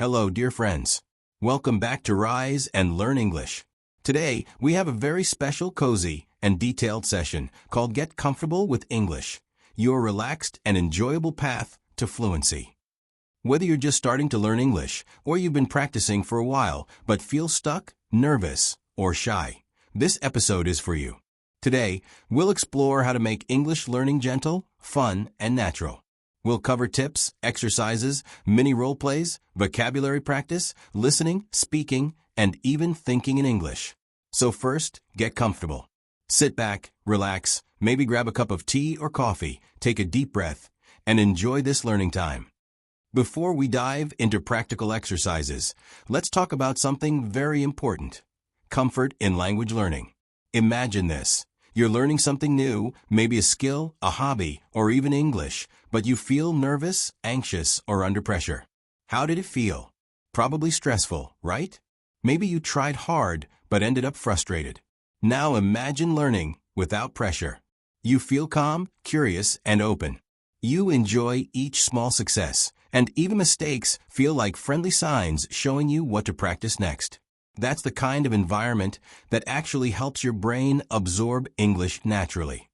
Hello, dear friends. Welcome back to Rise and Learn English. Today, we have a very special, cozy, and detailed session called Get Comfortable with English, your relaxed and enjoyable path to fluency. Whether you're just starting to learn English or you've been practicing for a while but feel stuck, nervous, or shy, this episode is for you. Today, we'll explore how to make English learning gentle, fun, and natural. We'll cover tips, exercises, mini role plays, vocabulary practice, listening, speaking, and even thinking in English. So first, get comfortable. Sit back, relax, maybe grab a cup of tea or coffee, take a deep breath, and enjoy this learning time. Before we dive into practical exercises, let's talk about something very important: comfort in language learning. Imagine this. You're learning something new, maybe a skill, a hobby, or even English, but you feel nervous, anxious, or under pressure. How did it feel? Probably stressful, right? Maybe you tried hard, but ended up frustrated. Now imagine learning without pressure. You feel calm, curious, and open. You enjoy each small success, and even mistakes feel like friendly signs showing you what to practice next. That's the kind of environment that actually helps your brain absorb English naturally.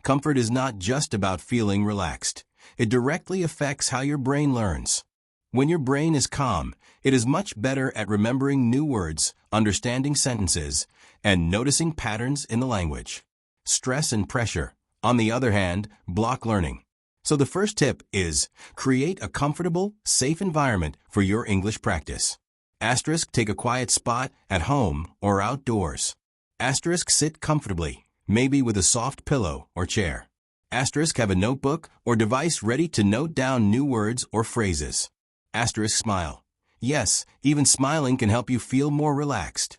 Comfort is not just about feeling relaxed. It directly affects how your brain learns. When your brain is calm, it is much better at remembering new words, understanding sentences, and noticing patterns in the language. Stress and pressure, on the other hand, block learning. So the first tip is create a comfortable, safe environment for your English practice. Asterisk, take a quiet spot at home or outdoors. Asterisk, sit comfortably, maybe with a soft pillow or chair. Asterisk, have a notebook or device ready to note down new words or phrases. Asterisk, smile. Yes, even smiling can help you feel more relaxed.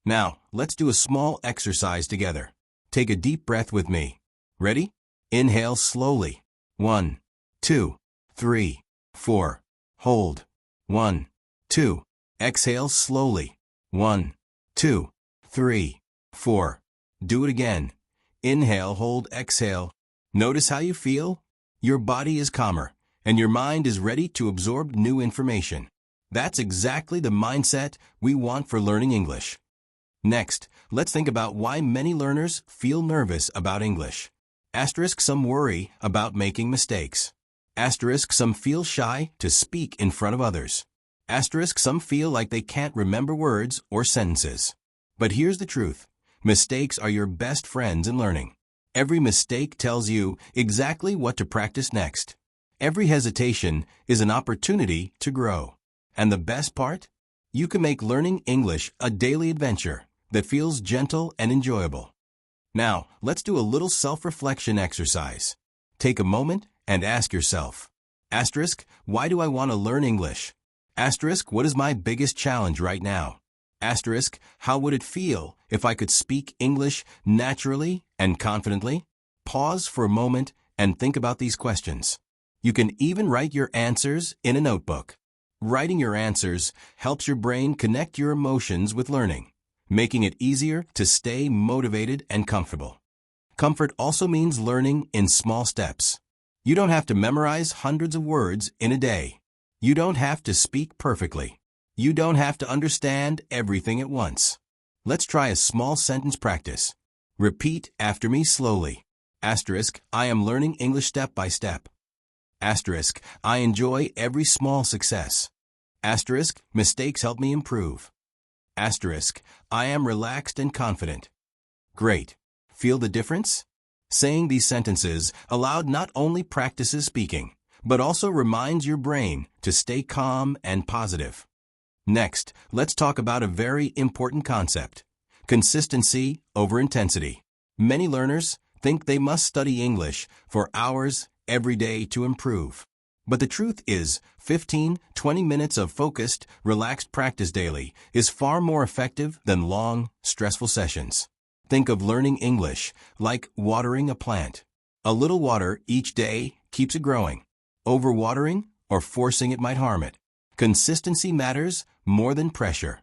Now, let's do a small exercise together. Take a deep breath with me. Ready? Inhale slowly. 1, 2, 3, 4. Hold. 1, 2. Exhale slowly. 1, 2, 3, 4. Do it again. Inhale, hold, exhale. Notice how you feel? Your body is calmer, and your mind is ready to absorb new information. That's exactly the mindset we want for learning English. Next, let's think about why many learners feel nervous about English. Asterisk, some worry about making mistakes. Asterisk, some feel shy to speak in front of others. Asterisk, some feel like they can't remember words or sentences. But here's the truth. Mistakes are your best friends in learning. Every mistake tells you exactly what to practice next. Every hesitation is an opportunity to grow. And the best part? You can make learning English a daily adventure that feels gentle and enjoyable. Now, let's do a little self-reflection exercise. Take a moment and ask yourself. Asterisk, why do I want to learn English? Asterisk, what is my biggest challenge right now? Asterisk, how would it feel if I could speak English naturally and confidently? Pause for a moment and think about these questions. You can even write your answers in a notebook. Writing your answers helps your brain connect your emotions with learning, making it easier to stay motivated and comfortable. Comfort also means learning in small steps. You don't have to memorize hundreds of words in a day. You don't have to speak perfectly. You don't have to understand everything at once. Let's try a small sentence practice. Repeat after me slowly. Asterisk, I am learning English step by step. Asterisk, I enjoy every small success. Asterisk, mistakes help me improve. Asterisk, I am relaxed and confident. Great. Feel the difference? Saying these sentences aloud not only practices speaking, but also reminds your brain to stay calm and positive. Next, let's talk about a very important concept: consistency over intensity. Many learners think they must study English for hours every day to improve. But the truth is, 15-20 minutes of focused, relaxed practice daily is far more effective than long, stressful sessions. Think of learning English like watering a plant. A little water each day keeps it growing. Overwatering or forcing it might harm it. Consistency matters more than pressure.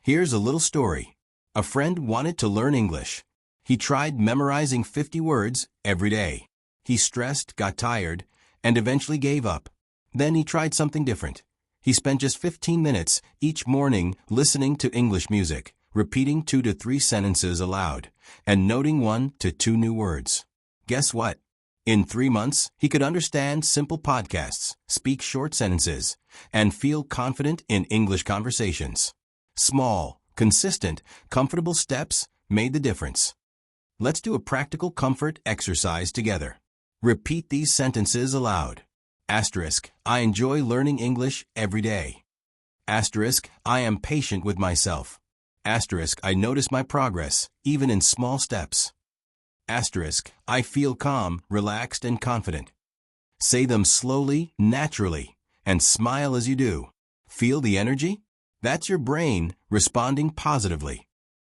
Here's a little story. A friend wanted to learn English. He tried memorizing 50 words every day. He stressed, got tired, and eventually gave up. Then he tried something different. He spent just 15 minutes each morning listening to English music, repeating 2 to 3 sentences aloud, and noting 1 to 2 new words. Guess what? In 3 months, he could understand simple podcasts, speak short sentences, and feel confident in English conversations. Small, consistent, comfortable steps made the difference. Let's do a practical comfort exercise together. Repeat these sentences aloud. Asterisk, I enjoy learning English every day. Asterisk, I am patient with myself. Asterisk, I notice my progress, even in small steps. Asterisk, I feel calm, relaxed, and confident. Say them slowly, naturally, and smile as you do. Feel the energy? That's your brain responding positively.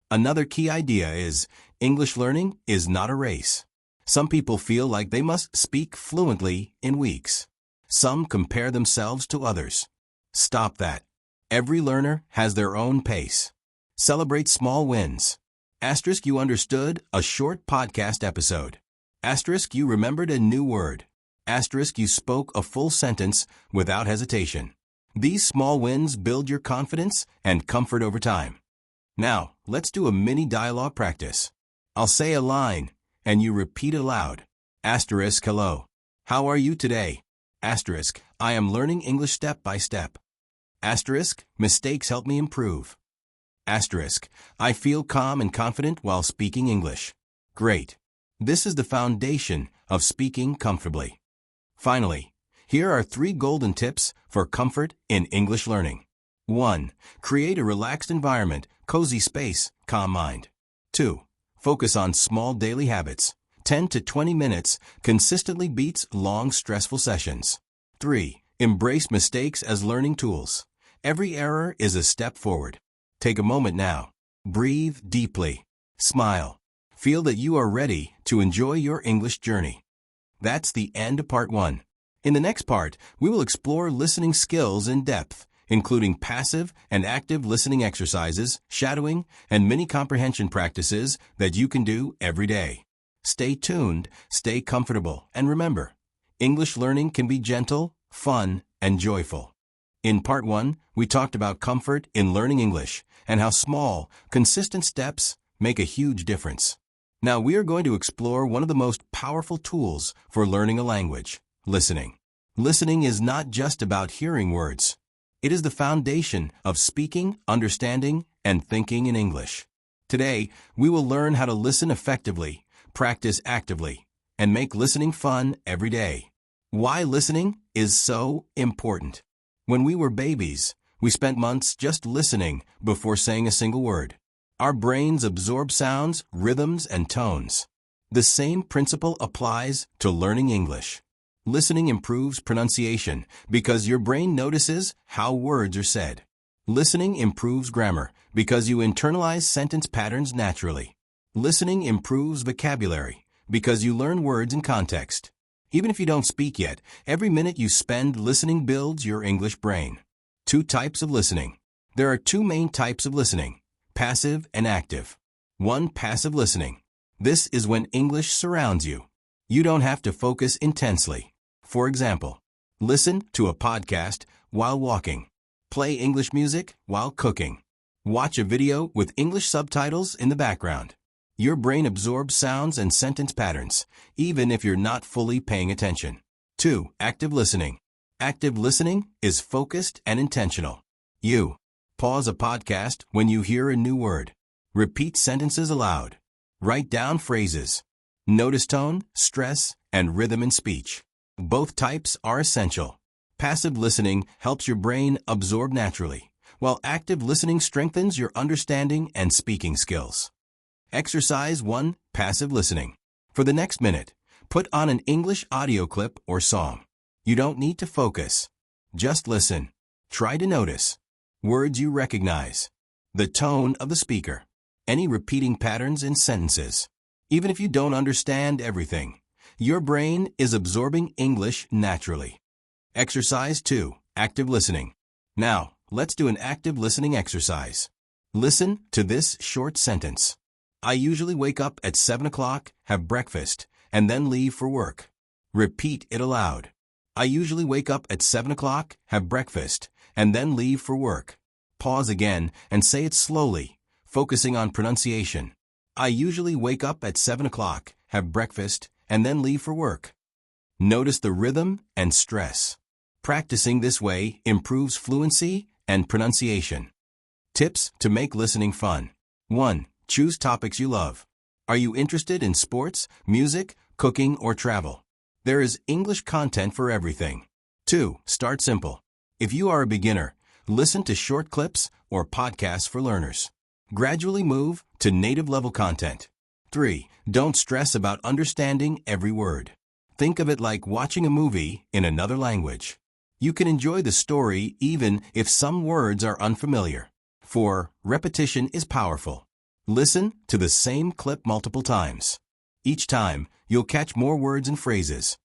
Another key idea is English learning is not a race. Some people feel like they must speak fluently in weeks. Some compare themselves to others. Stop that. Every learner has their own pace. Celebrate small wins. Asterisk, you understood a short podcast episode. Asterisk, you remembered a new word. Asterisk, you spoke a full sentence without hesitation. These small wins build your confidence and comfort over time. Now, let's do a mini dialogue practice. I'll say a line, and you repeat aloud. Asterisk, hello. How are you today? Asterisk, I am learning English step by step. Asterisk, mistakes help me improve. Asterisk, I feel calm and confident while speaking English. Great. This is the foundation of speaking comfortably. Finally, here are 3 golden tips for comfort in English learning. 1. Create a relaxed environment, cozy space, calm mind. 2. Focus on small daily habits. 10 to 20 minutes consistently beats long, stressful sessions. 3. Embrace mistakes as learning tools. Every error is a step forward. Take a moment now. Breathe deeply. Smile. Feel that you are ready to enjoy your English journey. That's the end of part 1. In the next part, we will explore listening skills in depth, including passive and active listening exercises, shadowing, and mini comprehension practices that you can do every day. Stay tuned, stay comfortable, and remember, English learning can be gentle, fun, and joyful. In part 1, we talked about comfort in learning English and how small, consistent steps make a huge difference. Now we are going to explore one of the most powerful tools for learning a language, listening. Listening is not just about hearing words. It is the foundation of speaking, understanding, and thinking in English. Today, we will learn how to listen effectively, practice actively, and make listening fun every day. Why listening is so important. When we were babies, we spent months just listening before saying a single word. Our brains absorb sounds, rhythms, and tones. The same principle applies to learning English. Listening improves pronunciation because your brain notices how words are said. Listening improves grammar because you internalize sentence patterns naturally. Listening improves vocabulary because you learn words in context. Even if you don't speak yet, every minute you spend listening builds your English brain. 2 types of listening. There are 2 main types of listening, passive and active. 1. Passive listening. This is when English surrounds you. You don't have to focus intensely. For example, listen to a podcast while walking. Play English music while cooking. Watch a video with English subtitles in the background. Your brain absorbs sounds and sentence patterns, even if you're not fully paying attention. 2. Active listening. Active listening is focused and intentional. You pause a podcast when you hear a new word. Repeat sentences aloud. Write down phrases. Notice tone, stress, and rhythm in speech. Both types are essential. Passive listening helps your brain absorb naturally, while active listening strengthens your understanding and speaking skills. Exercise 1. Passive listening. For the next minute, put on an English audio clip or song. You don't need to focus. Just listen. Try to notice words you recognize, the tone of the speaker, any repeating patterns in sentences. Even if you don't understand everything, your brain is absorbing English naturally. Exercise 2. Active listening. Now, let's do an active listening exercise. Listen to this short sentence. I usually wake up at 7 o'clock, have breakfast, and then leave for work. Repeat it aloud. I usually wake up at 7 o'clock, have breakfast, and then leave for work. Pause again and say it slowly, focusing on pronunciation. I usually wake up at 7 o'clock, have breakfast, and then leave for work. Notice the rhythm and stress. Practicing this way improves fluency and pronunciation. Tips to make listening fun. 1. Choose topics you love. Are you interested in sports, music, cooking, or travel? There is English content for everything. 2. Start simple. If you are a beginner, listen to short clips or podcasts for learners. Gradually move to native-level content. 3. Don't stress about understanding every word. Think of it like watching a movie in another language. You can enjoy the story even if some words are unfamiliar. 4. Repetition is powerful. Listen to the same clip multiple times. Each time, you'll catch more words and phrases.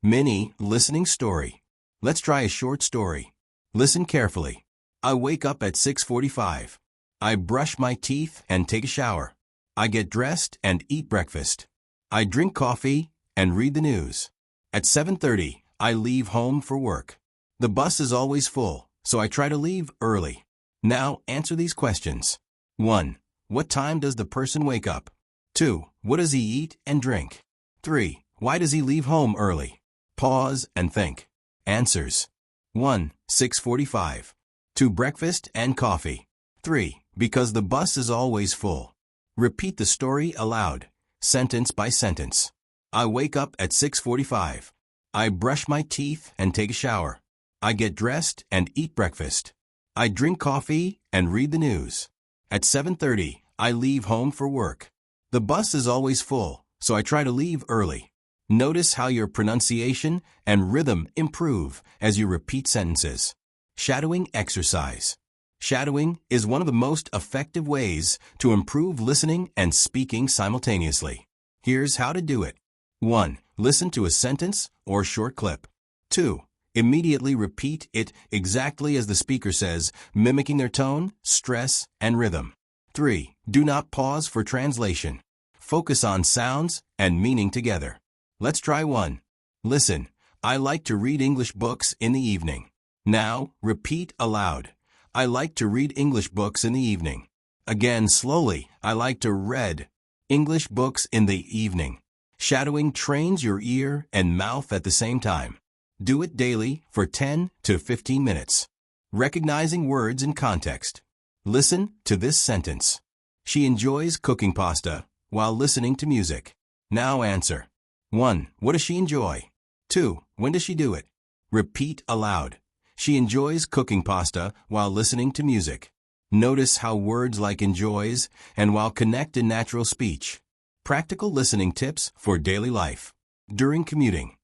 Mini listening story. Let's try a short story. Listen carefully. I wake up at 6:45. I brush my teeth and take a shower. I get dressed and eat breakfast. I drink coffee and read the news. At 7:30, I leave home for work. The bus is always full, so I try to leave early. Now answer these questions. 1. What time does the person wake up? 2. What does he eat and drink? 3. Why does he leave home early? Pause and think. Answers. 1. 6:45. To breakfast and coffee. 3. Because the bus is always full. Repeat the story aloud, sentence by sentence. I wake up at 6:45. I brush my teeth and take a shower. I get dressed and eat breakfast. I drink coffee and read the news. At 7:30, I leave home for work. The bus is always full, so I try to leave early. Notice how your pronunciation and rhythm improve as you repeat sentences. Shadowing exercise. Shadowing is one of the most effective ways to improve listening and speaking simultaneously. Here's how to do it. 1. Listen to a sentence or short clip. 2. Immediately repeat it exactly as the speaker says, mimicking their tone, stress, and rhythm. 3. Do not pause for translation. Focus on sounds and meaning together. Let's try 1. Listen. I like to read English books in the evening. Now, repeat aloud. I like to read English books in the evening. Again, slowly. I like to read English books in the evening. Shadowing trains your ear and mouth at the same time. Do it daily for 10 to 15 minutes. Recognizing words in context. Listen to this sentence. She enjoys cooking pasta while listening to music. Now answer. 1. What does she enjoy? 2. When does she do it? Repeat aloud. She enjoys cooking pasta while listening to music. Notice how words like enjoys and while connect in natural speech. Practical listening tips for daily life. During commuting.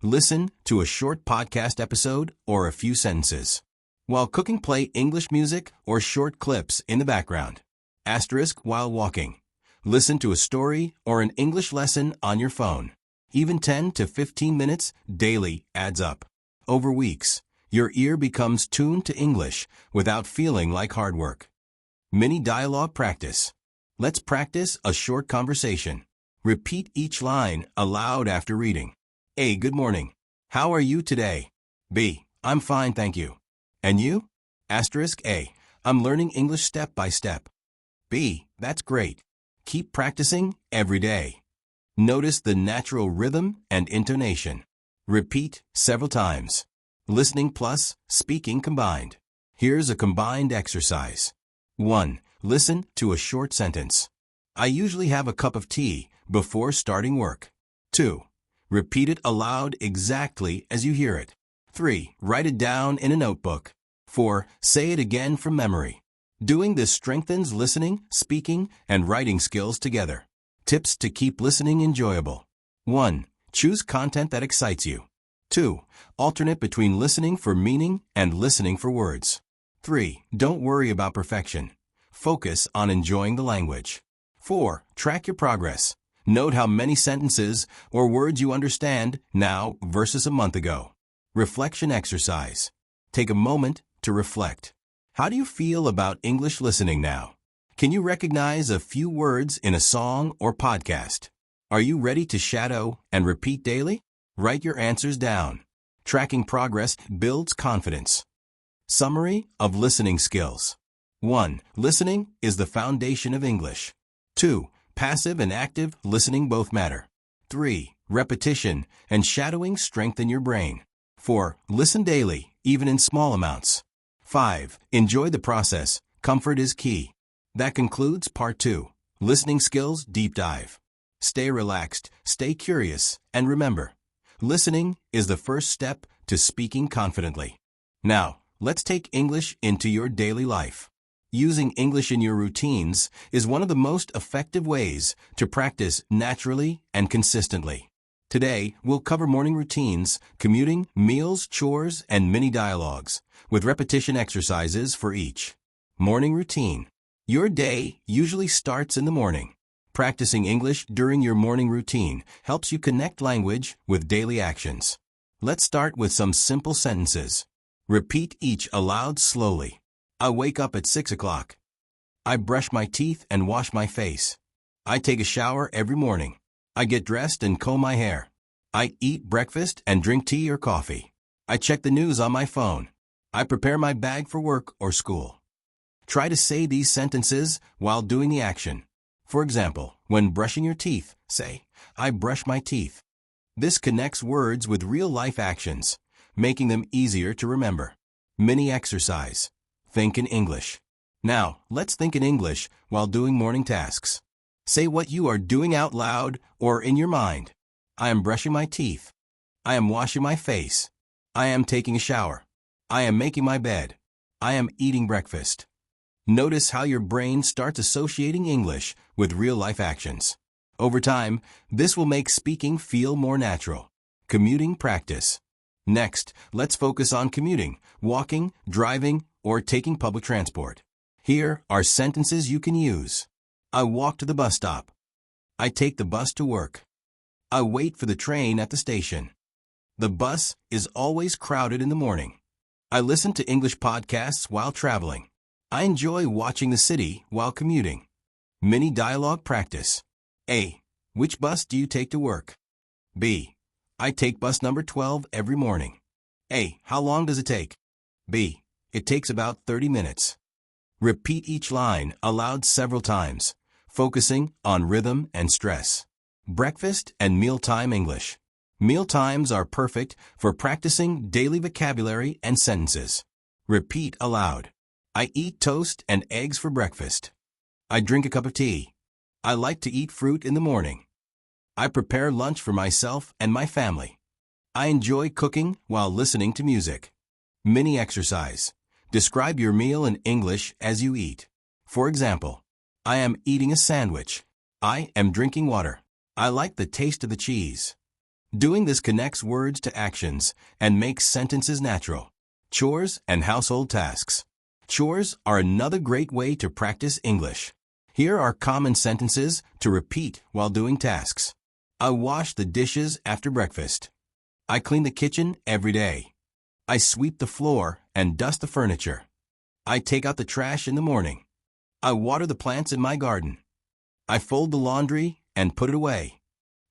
Listen to a short podcast episode or a few sentences. While cooking, play English music or short clips in the background. Asterisk while walking. Listen to a story or an English lesson on your phone. Even 10 to 15 minutes daily adds up. Over weeks, your ear becomes tuned to English without feeling like hard work. Mini dialogue practice. Let's practice a short conversation. Repeat each line aloud after reading. A. Good morning. How are you today? B. I'm fine, thank you. And you? Asterisk A. I'm learning English step by step. B. That's great. Keep practicing every day. Notice the natural rhythm and intonation. Repeat several times. Listening plus speaking combined. Here's a combined exercise. 1. Listen to a short sentence. I usually have a cup of tea before starting work. 2. Repeat it aloud exactly as you hear it. 3. Write it down in a notebook. 4. Say it again from memory. Doing this strengthens listening, speaking, and writing skills together. Tips to keep listening enjoyable. 1. Choose content that excites you. 2. Alternate between listening for meaning and listening for words. 3. Don't worry about perfection. Focus on enjoying the language. 4. Track your progress. Note how many sentences or words you understand now versus a month ago. Reflection exercise. Take a moment to reflect. How do you feel about English listening now? Can you recognize a few words in a song or podcast? Are you ready to shadow and repeat daily? Write your answers down. Tracking progress builds confidence. Summary of listening skills. 1. Listening is the foundation of English. 2. Passive and active listening both matter. 3. Repetition and shadowing strengthen your brain. 4. Listen daily, even in small amounts. 5. Enjoy the process. Comfort is key. That concludes Part 2. Listening Skills Deep Dive. Stay relaxed, stay curious, and remember, listening is the first step to speaking confidently. Now, let's take English into your daily life. Using English in your routines is one of the most effective ways to practice naturally and consistently. Today, we'll cover morning routines, commuting, meals, chores, and mini dialogues, with repetition exercises for each. Morning routine. Your day usually starts in the morning. Practicing English during your morning routine helps you connect language with daily actions. Let's start with some simple sentences. Repeat each aloud slowly. I wake up at 6 o'clock. I brush my teeth and wash my face. I take a shower every morning. I get dressed and comb my hair. I eat breakfast and drink tea or coffee. I check the news on my phone. I prepare my bag for work or school. Try to say these sentences while doing the action. For example, when brushing your teeth, say, I brush my teeth. This connects words with real-life actions, making them easier to remember. Mini exercise. Think in English. Now, let's think in English while doing morning tasks. Say what you are doing out loud or in your mind. I am brushing my teeth. I am washing my face. I am taking a shower. I am making my bed. I am eating breakfast. Notice how your brain starts associating English with real-life actions. Over time, this will make speaking feel more natural. Commuting practice. Next, let's focus on commuting, walking, driving, or taking public transport. Here are sentences you can use. I walk to the bus stop. I take the bus to work. I wait for the train at the station. The bus is always crowded in the morning. I listen to English podcasts while traveling. I enjoy watching the city while commuting. Mini dialogue practice. A. Which bus do you take to work? B. I take bus number 12 every morning. A. How long does it take? B. It takes about 30 minutes. Repeat each line aloud several times, focusing on rhythm and stress. Breakfast and mealtime English. Meal times are perfect for practicing daily vocabulary and sentences. Repeat aloud. I eat toast and eggs for breakfast. I drink a cup of tea. I like to eat fruit in the morning. I prepare lunch for myself and my family. I enjoy cooking while listening to music. Mini exercise. Describe your meal in English as you eat. For example, I am eating a sandwich. I am drinking water. I like the taste of the cheese. Doing this connects words to actions and makes sentences natural. Chores and household tasks. Chores are another great way to practice English. Here are common sentences to repeat while doing tasks. I wash the dishes after breakfast. I clean the kitchen every day. I sweep the floor and dust the furniture. I take out the trash in the morning. I water the plants in my garden. I fold the laundry and put it away.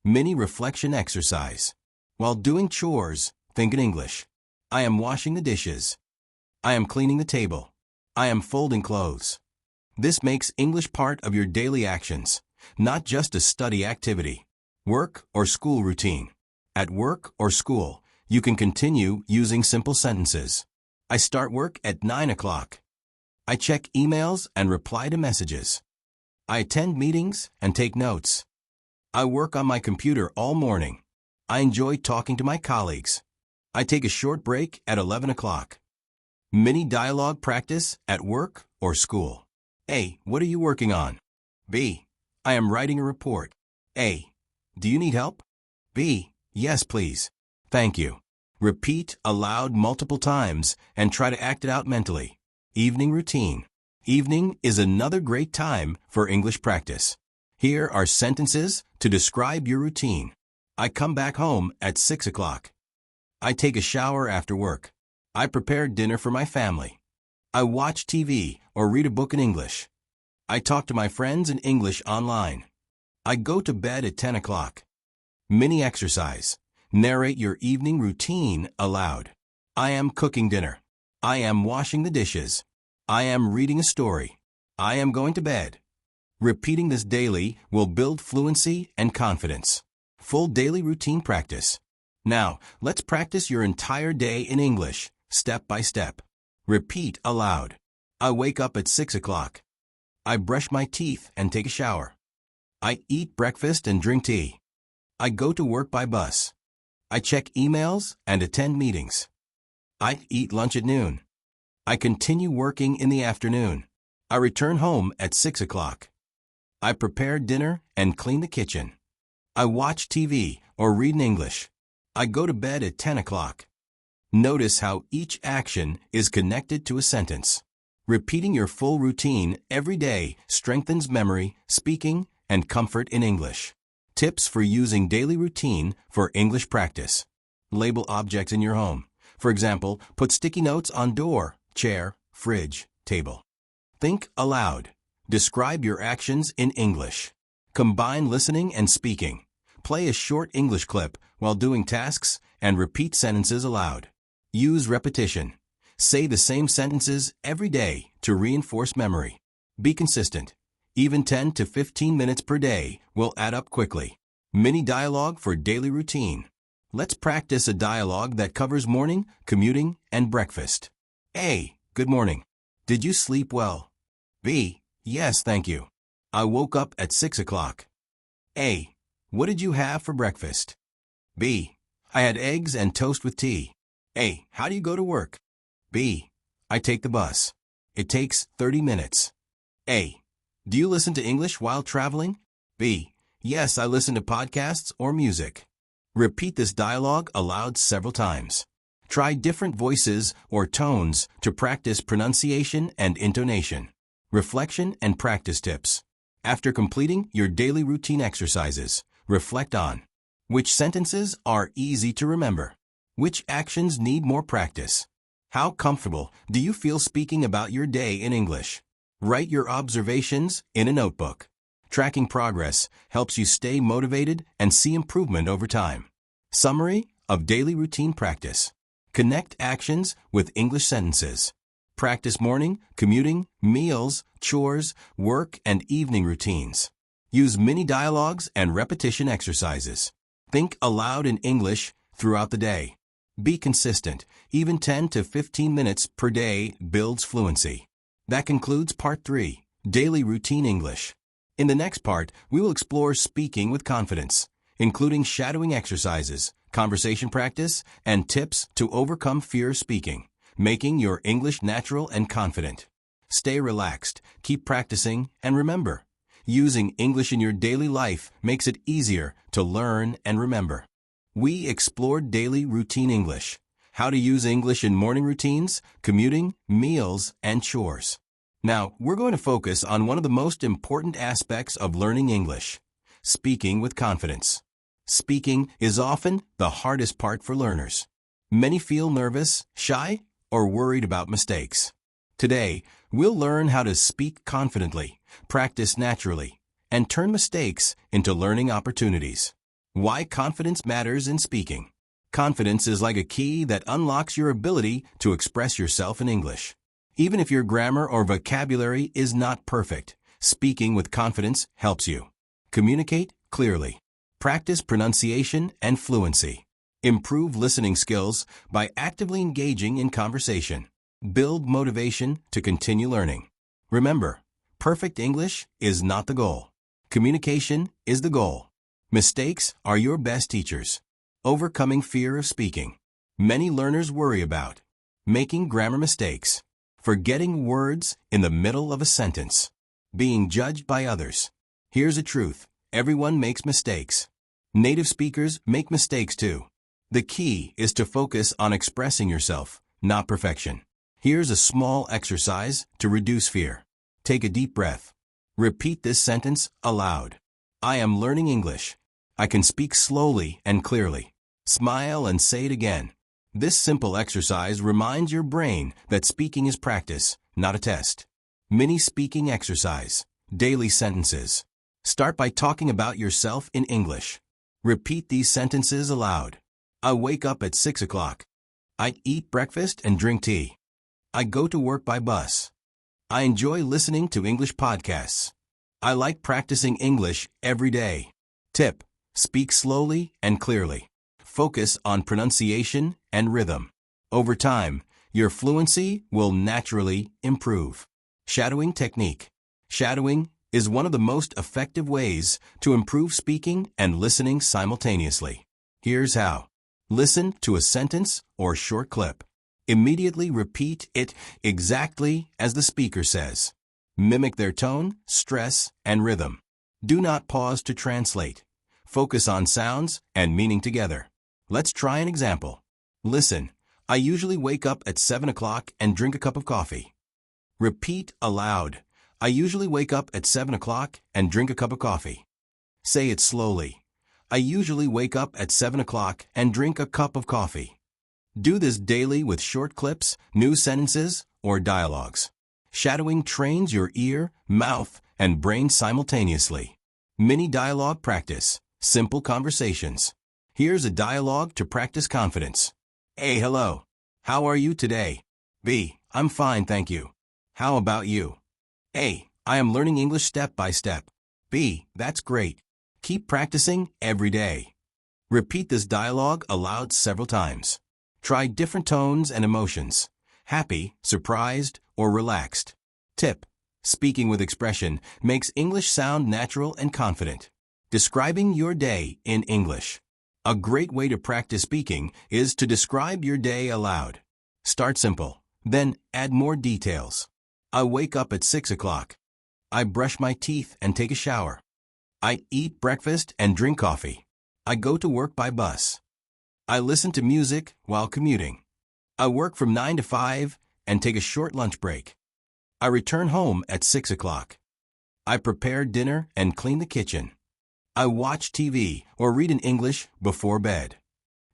Mini reflection exercise. While doing chores, think in English. I am washing the dishes. I am cleaning the table. I am folding clothes. This makes English part of your daily actions, not just a study activity. Work or school routine. At work or school, you can continue using simple sentences. I start work at 9 o'clock. I check emails and reply to messages. I attend meetings and take notes. I work on my computer all morning. I enjoy talking to my colleagues. I take a short break at 11 o'clock. Mini dialogue practice at work or school. A. What are you working on? B. I am writing a report. A. Do you need help? B. Yes, please. Thank you. Repeat aloud multiple times and try to act it out mentally. Evening routine. Evening is another great time for English practice. Here are sentences to describe your routine. I come back home at 6 o'clock. I take a shower after work. I prepare dinner for my family. I watch TV or read a book in English. I talk to my friends in English online. I go to bed at 10 o'clock. Mini exercise. Narrate your evening routine aloud. I am cooking dinner. I am washing the dishes. I am reading a story. I am going to bed. Repeating this daily will build fluency and confidence. Full daily routine practice. Now, let's practice your entire day in English, step by step. Repeat aloud. I wake up at 6 o'clock. I brush my teeth and take a shower. I eat breakfast and drink tea. I go to work by bus. I check emails and attend meetings. I eat lunch at noon. I continue working in the afternoon. I return home at 6 o'clock. I prepare dinner and clean the kitchen. I watch TV or read in English. I go to bed at 10 o'clock. Notice how each action is connected to a sentence. Repeating your full routine every day strengthens memory, speaking, and comfort in English. Tips for using daily routine for English practice. Label objects in your home. For example, put sticky notes on door, chair, fridge, table. Think aloud. Describe your actions in English. Combine listening and speaking. Play a short English clip while doing tasks and repeat sentences aloud. Use repetition. Say the same sentences every day to reinforce memory. Be consistent. Even 10 to 15 minutes per day will add up quickly. Mini dialogue for daily routine. Let's practice a dialogue that covers morning, commuting, and breakfast. A. Good morning. Did you sleep well? B. Yes, thank you. I woke up at 6 o'clock. A. What did you have for breakfast? B. I had eggs and toast with tea. A. How do you go to work? B. I take the bus. It takes 30 minutes. A. Do you listen to English while traveling? B. Yes, I listen to podcasts or music. Repeat this dialogue aloud several times. Try different voices or tones to practice pronunciation and intonation. Reflection and practice tips. After completing your daily routine exercises, reflect on which sentences are easy to remember. Which actions need more practice? How comfortable do you feel speaking about your day in English? Write your observations in a notebook. Tracking progress helps you stay motivated and see improvement over time. Summary of daily routine practice. Connect actions with English sentences. Practice morning, commuting, meals, chores, work, and evening routines. Use mini dialogues and repetition exercises. Think aloud in English throughout the day. Be consistent. Even 10 to 15 minutes per day builds fluency. That concludes Part 3, Daily Routine English. In the next part, we will explore speaking with confidence, including shadowing exercises, conversation practice, and tips to overcome fear of speaking, making your English natural and confident. Stay relaxed, keep practicing, and remember, using English in your daily life makes it easier to learn and remember. We explored daily routine English, how to use English in morning routines, commuting, meals, and chores. Now, we're going to focus on one of the most important aspects of learning English, speaking with confidence. Speaking is often the hardest part for learners. Many feel nervous, shy, or worried about mistakes. Today, we'll learn how to speak confidently, practice naturally, and turn mistakes into learning opportunities. Why confidence matters in speaking. Confidence is like a key that unlocks your ability to express yourself in English. Even if your grammar or vocabulary is not perfect, speaking with confidence helps you. Communicate clearly. Practice pronunciation and fluency. Improve listening skills by actively engaging in conversation. Build motivation to continue learning. Remember, perfect English is not the goal. Communication is the goal. Mistakes are your best teachers. Overcoming fear of speaking. Many learners worry about making grammar mistakes, forgetting words in the middle of a sentence, being judged by others. Here's the truth. Everyone makes mistakes. Native speakers make mistakes too. The key is to focus on expressing yourself, not perfection. Here's a small exercise to reduce fear. Take a deep breath. Repeat this sentence aloud. I am learning English. I can speak slowly and clearly. Smile and say it again. This simple exercise reminds your brain that speaking is practice, not a test. Mini speaking exercise. Daily sentences. Start by talking about yourself in English. Repeat these sentences aloud. I wake up at 6 o'clock. I eat breakfast and drink tea. I go to work by bus. I enjoy listening to English podcasts. I like practicing English every day. Tip: speak slowly and clearly. Focus on pronunciation and rhythm. Over time, your fluency will naturally improve. Shadowing technique. Shadowing is one of the most effective ways to improve speaking and listening simultaneously. Here's how. Listen to a sentence or short clip. Immediately repeat it exactly as the speaker says. Mimic their tone, stress, and rhythm. Do not pause to translate. Focus on sounds and meaning together. Let's try an example. Listen, I usually wake up at 7 o'clock and drink a cup of coffee. Repeat aloud. I usually wake up at 7 o'clock and drink a cup of coffee. Say it slowly. I usually wake up at 7 o'clock and drink a cup of coffee. Do this daily with short clips, new sentences, or dialogues. Shadowing trains your ear, mouth, and brain simultaneously. Mini dialogue practice. Simple conversations. Here's a dialogue to practice confidence. A. Hello. How are you today? B. I'm fine, thank you. How about you? A. I am learning English step by step. B. That's great. Keep practicing every day. Repeat this dialogue aloud several times. Try different tones and emotions. Happy, surprised, or relaxed. Tip: speaking with expression makes English sound natural and confident. Describing your day in English. A great way to practice speaking is to describe your day aloud. Start simple, then add more details. I wake up at 6 o'clock. I brush my teeth and take a shower. I eat breakfast and drink coffee. I go to work by bus. I listen to music while commuting. I work from 9 to 5 and take a short lunch break. I return home at 6 o'clock. I prepare dinner and clean the kitchen. I watch TV or read in English before bed.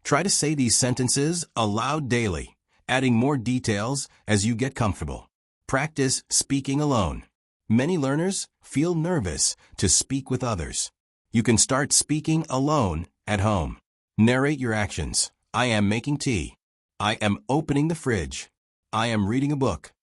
Try to say these sentences aloud daily, adding more details as you get comfortable. Practice speaking alone. Many learners feel nervous to speak with others. You can start speaking alone at home. Narrate your actions. I am making tea. I am opening the fridge. I am reading a book.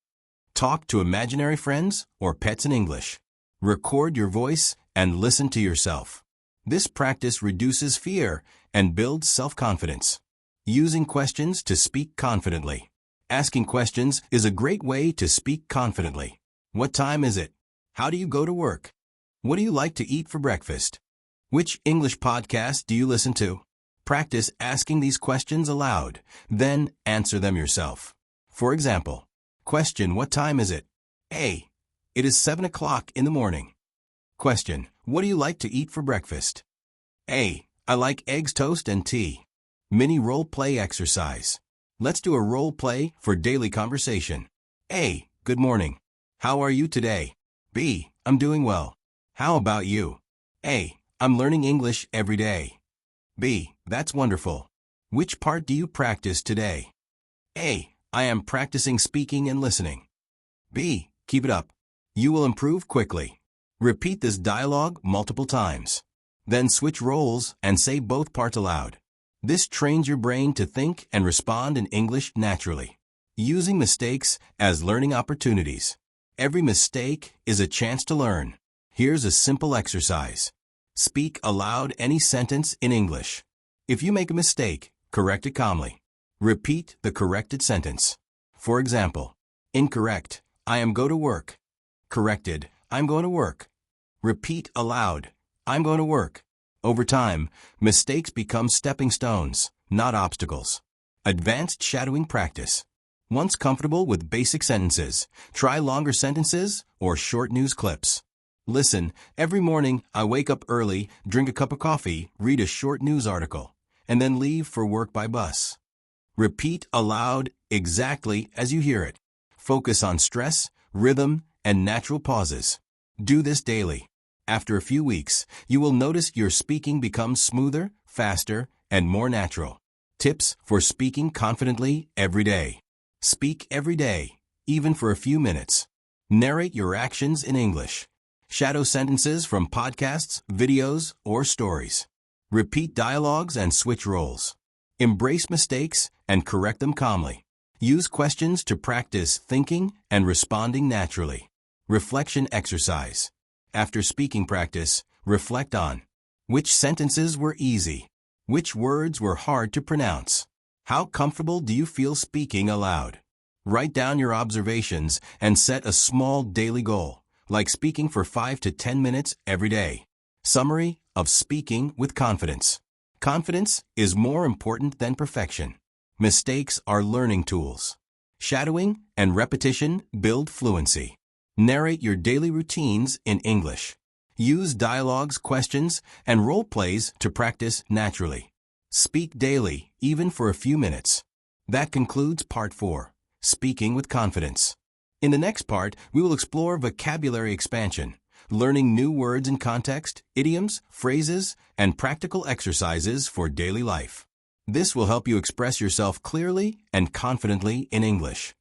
Talk to imaginary friends or pets in English. Record your voice and listen to yourself. This practice reduces fear and builds self-confidence. Using questions to speak confidently. Asking questions is a great way to speak confidently. What time is it? How do you go to work? What do you like to eat for breakfast? Which English podcast do you listen to? Practice asking these questions aloud, then answer them yourself. For example, question: what time is it? A. It is 7 o'clock in the morning. Question: what do you like to eat for breakfast? A. I like eggs, toast, and tea. Mini role play exercise. Let's do a role play for daily conversation. A. Good morning. How are you today? B. I'm doing well. How about you? A. I'm learning English every day. B. That's wonderful. Which part do you practice today? A. I am practicing speaking and listening. B. Keep it up. You will improve quickly. Repeat this dialogue multiple times. Then switch roles and say both parts aloud. This trains your brain to think and respond in English naturally. Using mistakes as learning opportunities. Every mistake is a chance to learn. Here's a simple exercise. Speak aloud any sentence in English. If you make a mistake, correct it calmly. Repeat the corrected sentence. For example, incorrect: I am go to work. Corrected: I'm going to work. Repeat aloud: I'm going to work. Over time, mistakes become stepping stones, not obstacles. Advanced shadowing practice. Once comfortable with basic sentences, try longer sentences or short news clips. Listen, every morning I wake up early, drink a cup of coffee, read a short news article, and then leave for work by bus. Repeat aloud exactly as you hear it. Focus on stress, rhythm, and natural pauses. Do this daily. After a few weeks, you will notice your speaking becomes smoother, faster, and more natural. Tips for speaking confidently every day. Speak every day, even for a few minutes. Narrate your actions in English. Shadow sentences from podcasts, videos, or stories. Repeat dialogues and switch roles. Embrace mistakes and correct them calmly. Use questions to practice thinking and responding naturally. Reflection exercise. After speaking practice, reflect on which sentences were easy, which words were hard to pronounce, how comfortable do you feel speaking aloud. Write down your observations and set a small daily goal, like speaking for 5 to 10 minutes every day. Summary of speaking with confidence. Confidence is more important than perfection. Mistakes are learning tools. Shadowing and repetition build fluency. Narrate your daily routines in English. Use dialogues, questions, and role plays to practice naturally. Speak daily, even for a few minutes. That concludes Part 4, Speaking with Confidence. In the next part, we will explore vocabulary expansion, learning new words in context, idioms, phrases, and practical exercises for daily life. This will help you express yourself clearly and confidently in English.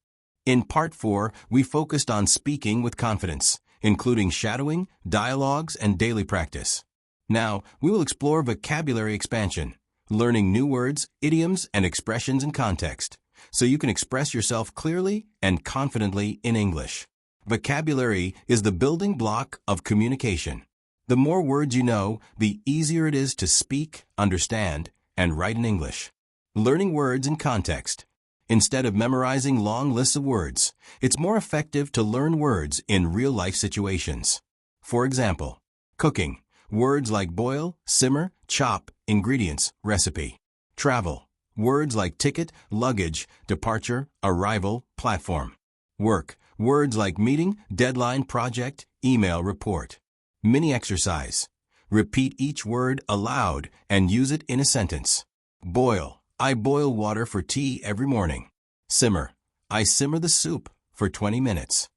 In Part 4, we focused on speaking with confidence, including shadowing, dialogues, and daily practice. Now, we will explore vocabulary expansion, learning new words, idioms, and expressions in context, so you can express yourself clearly and confidently in English. Vocabulary is the building block of communication. The more words you know, the easier it is to speak, understand, and write in English. Learning words in context. Instead of memorizing long lists of words, it's more effective to learn words in real-life situations. For example, cooking. Words like boil, simmer, chop, ingredients, recipe. Travel. Words like ticket, luggage, departure, arrival, platform. Work. Words like meeting, deadline, project, email, report. Mini exercise. Repeat each word aloud and use it in a sentence. Boil. I boil water for tea every morning. Simmer. I simmer the soup for 20 minutes.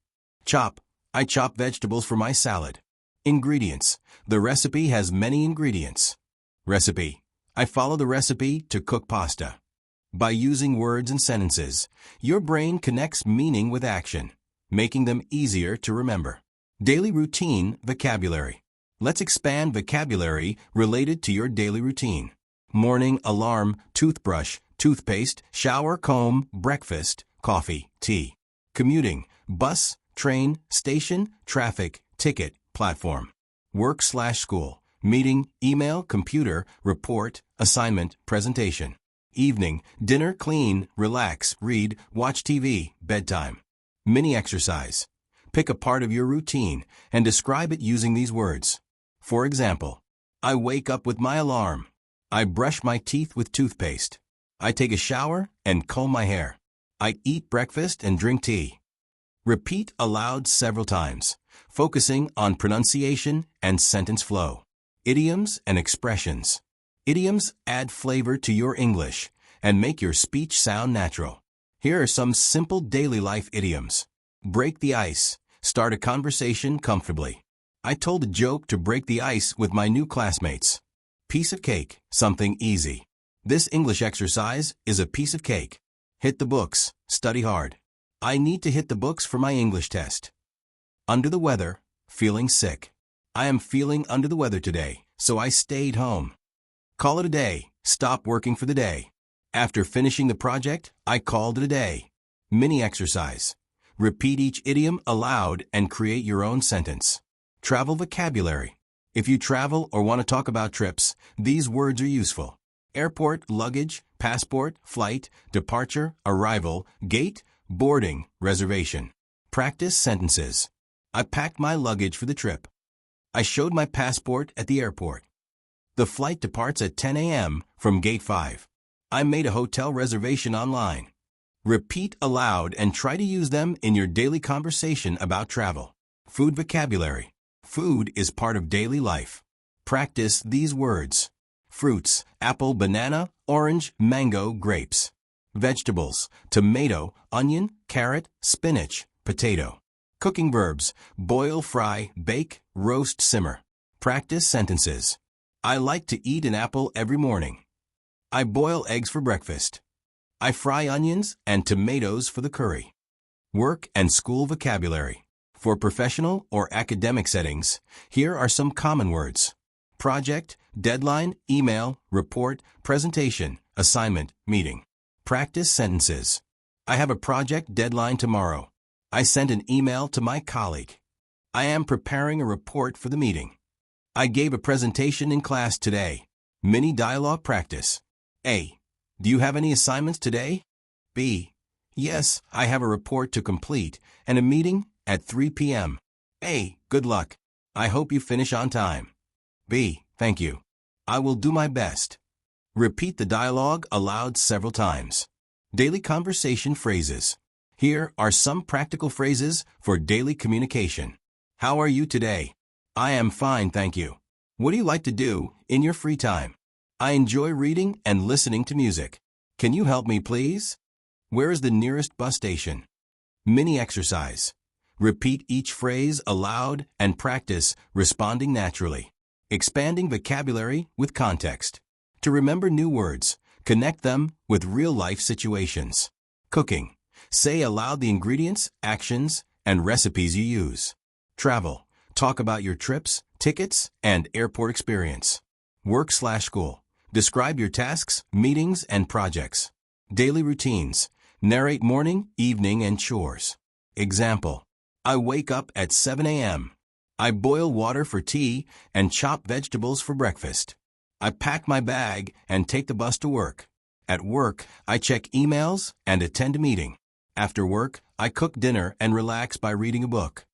Chop. I chop vegetables for my salad. Ingredients. The recipe has many ingredients. Recipe. I follow the recipe to cook pasta. By using words and sentences, your brain connects meaning with action, making them easier to remember. Daily routine vocabulary. Let's expand vocabulary related to your daily routine. Morning alarm, toothbrush, toothpaste, shower, comb, breakfast, coffee, tea. Commuting, bus, train, station, traffic, ticket, platform. Work/school, meeting, email, computer, report, assignment, presentation. Evening, dinner, clean, relax, read, watch TV, bedtime. Mini exercise. Pick a part of your routine and describe it using these words. For example, I wake up with my alarm. I brush my teeth with toothpaste. I take a shower and comb my hair. I eat breakfast and drink tea. Repeat aloud several times, focusing on pronunciation and sentence flow. Idioms and expressions. Idioms add flavor to your English and make your speech sound natural. Here are some simple daily life idioms. Break the ice. Start a conversation comfortably. I told a joke to break the ice with my new classmates. Piece of cake, something easy. This English exercise is a piece of cake. Hit the books, study hard. I need to hit the books for my English test. Under the weather, feeling sick. I am feeling under the weather today, so I stayed home. Call it a day, stop working for the day. After finishing the project, I called it a day. Mini exercise. Repeat each idiom aloud and create your own sentence. Travel vocabulary. If you travel or want to talk about trips, these words are useful. Airport, luggage, passport, flight, departure, arrival, gate, boarding, reservation. Practice sentences. I packed my luggage for the trip. I showed my passport at the airport. The flight departs at 10 a.m. from gate 5. I made a hotel reservation online. Repeat aloud and try to use them in your daily conversation about travel. Food vocabulary. Food is part of daily life. Practice these words. Fruits, apple, banana, orange, mango, grapes. Vegetables, tomato, onion, carrot, spinach, potato. Cooking verbs, boil, fry, bake, roast, simmer. Practice sentences. I like to eat an apple every morning. I boil eggs for breakfast. I fry onions and tomatoes for the curry. Work and school vocabulary. For professional or academic settings, here are some common words. Project, deadline, email, report, presentation, assignment, meeting. Practice sentences. I have a project deadline tomorrow. I sent an email to my colleague. I am preparing a report for the meeting. I gave a presentation in class today. Mini dialogue practice. A. Do you have any assignments today? B. Yes, I have a report to complete and a meeting at 3 p.m. A. Good luck. I hope you finish on time. B. Thank you. I will do my best. Repeat the dialogue aloud several times. Daily conversation phrases. Here are some practical phrases for daily communication. How are you today? I am fine, thank you. What do you like to do in your free time? I enjoy reading and listening to music. Can you help me, please? Where is the nearest bus station? Mini exercise. Repeat each phrase aloud and practice responding naturally. Expanding vocabulary with context. To remember new words, connect them with real-life situations. Cooking. Say aloud the ingredients, actions, and recipes you use. Travel. Talk about your trips, tickets, and airport experience. Work/school. Describe your tasks, meetings, and projects. Daily routines. Narrate morning, evening, and chores. Example. I wake up at 7 a.m. I boil water for tea and chop vegetables for breakfast. I pack my bag and take the bus to work. At work, I check emails and attend a meeting. After work, I cook dinner and relax by reading a book.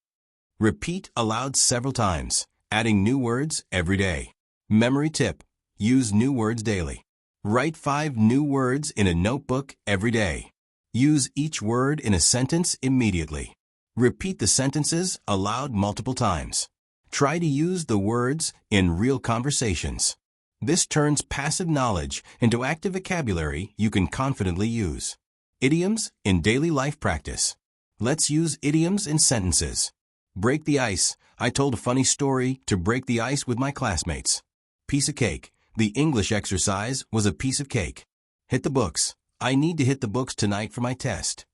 Repeat aloud several times, adding new words every day. Memory tip. Use new words daily. Write 5 new words in a notebook every day. Use each word in a sentence immediately. Repeat the sentences aloud multiple times. Try to use the words in real conversations. This turns passive knowledge into active vocabulary you can confidently use. Idioms in daily life practice. Let's use idioms in sentences. Break the ice. I told a funny story to break the ice with my classmates. Piece of cake. The English exercise was a piece of cake. Hit the books. I need to hit the books tonight for my test.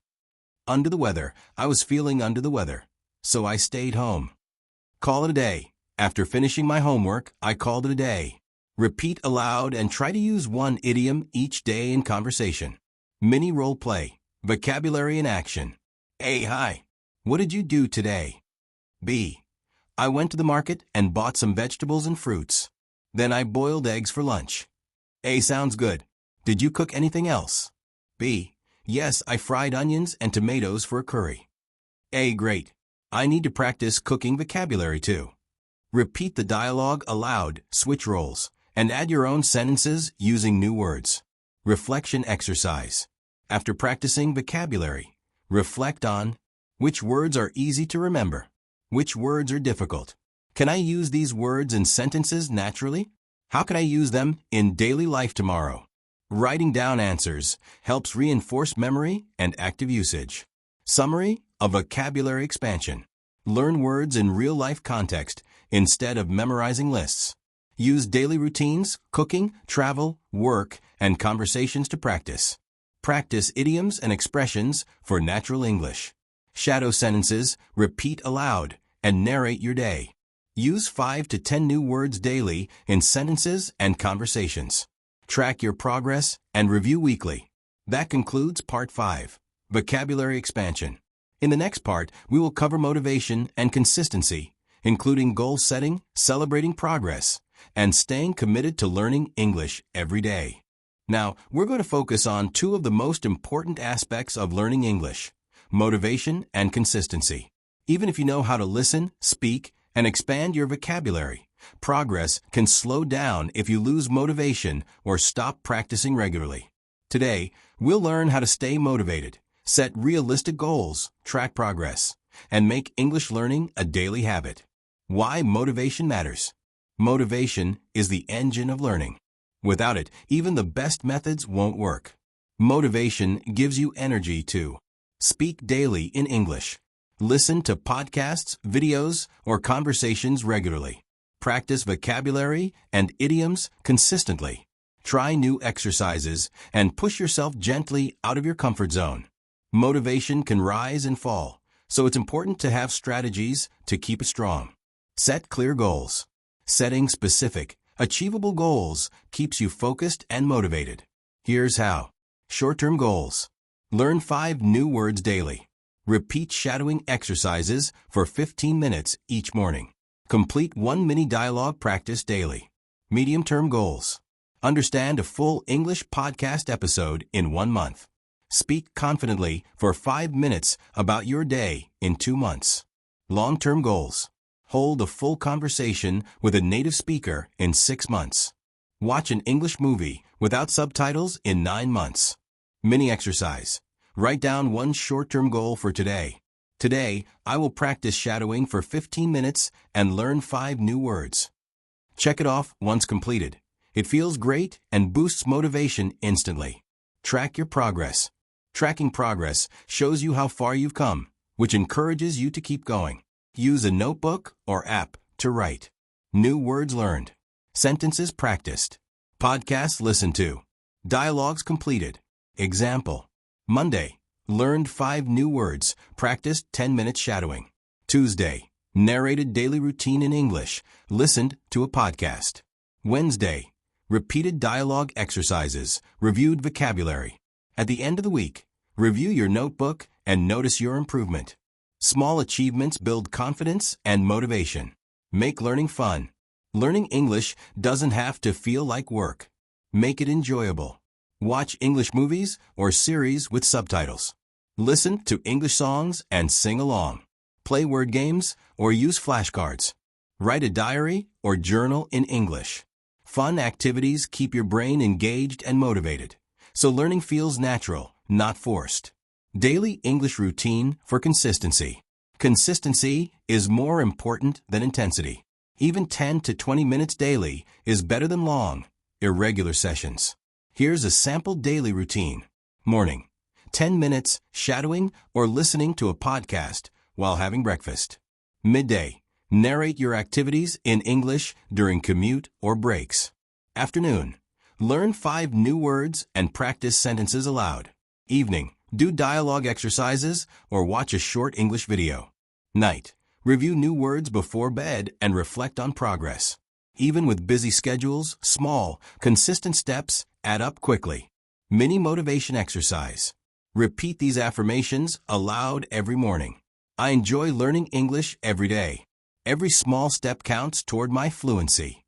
Under the weather. I was feeling under the weather, so I stayed home. Call it a day. After finishing my homework, I called it a day. Repeat aloud and try to use one idiom each day in conversation. Mini role play. Vocabulary in action. A. Hi. What did you do today? B. I went to the market and bought some vegetables and fruits. Then I boiled eggs for lunch. A. Sounds good. Did you cook anything else? B. Yes, I fried onions and tomatoes for a curry. A. Great. I need to practice cooking vocabulary too. Repeat the dialogue aloud, switch roles, and add your own sentences using new words. Reflection exercise. After practicing vocabulary, reflect on which words are easy to remember, which words are difficult. Can I use these words in sentences naturally? How can I use them in daily life tomorrow? Writing down answers helps reinforce memory and active usage. Summary of vocabulary expansion. Learn words in real-life context instead of memorizing lists. Use daily routines, cooking, travel, work, and conversations to practice. Practice idioms and expressions for natural English. Shadow sentences, repeat aloud, and narrate your day. Use 5 to 10 new words daily in sentences and conversations. Track your progress and review weekly. That concludes Part 5, Vocabulary Expansion. In the next part, we will cover motivation and consistency, including goal setting, celebrating progress, and staying committed to learning English every day. Now, we're going to focus on 2 of the most important aspects of learning English, motivation and consistency. Even if you know how to listen, speak, and expand your vocabulary, progress can slow down if you lose motivation or stop practicing regularly. Today, we'll learn how to stay motivated, set realistic goals, track progress, and make English learning a daily habit. Why motivation matters. Motivation is the engine of learning. Without it, even the best methods won't work. Motivation gives you energy to speak daily in English. Listen to podcasts, videos, or conversations regularly. Practice vocabulary and idioms consistently. Try new exercises and push yourself gently out of your comfort zone. Motivation can rise and fall, so it's important to have strategies to keep it strong. Set clear goals. Setting specific, achievable goals keeps you focused and motivated. Here's how. Short-term goals. Learn 5 new words daily. Repeat shadowing exercises for 15 minutes each morning. Complete 1 mini dialogue practice daily. Medium-term goals. Understand a full English podcast episode in 1 month. Speak confidently for 5 minutes about your day in 2 months. Long-term goals. Hold a full conversation with a native speaker in 6 months. Watch an English movie without subtitles in 9 months. Mini exercise. Write down one short-term goal for today. Today, I will practice shadowing for 15 minutes and learn 5 new words. Check it off once completed. It feels great and boosts motivation instantly. Track your progress. Tracking progress shows you how far you've come, which encourages you to keep going. Use a notebook or app to write. New words learned. Sentences practiced. Podcasts listened to. Dialogues completed. Example. Monday. Learned 5 new words. Practiced 10 minutes shadowing. Tuesday. Narrated daily routine in English. Listened to a podcast. Wednesday. Repeated dialogue exercises. Reviewed vocabulary. At the end of the week, review your notebook and notice your improvement. Small achievements build confidence and motivation. Make learning fun. Learning English doesn't have to feel like work. Make it enjoyable. Watch English movies or series with subtitles. Listen to English songs and sing along. Play word games or use flashcards. Write a diary or journal in English. Fun activities keep your brain engaged and motivated, so learning feels natural, not forced. Daily English routine for consistency. Consistency is more important than intensity. Even 10 to 20 minutes daily is better than long, irregular sessions. Here's a sample daily routine. Morning. 10 minutes shadowing or listening to a podcast while having breakfast. Midday. Narrate your activities in English during commute or breaks. Afternoon. Learn 5 new words and practice sentences aloud. Evening. Do dialogue exercises or watch a short English video. Night. Review new words before bed and reflect on progress. Even with busy schedules, small, consistent steps add up quickly. Mini motivation exercise. Repeat these affirmations aloud every morning. I enjoy learning English every day. Every small step counts toward my fluency.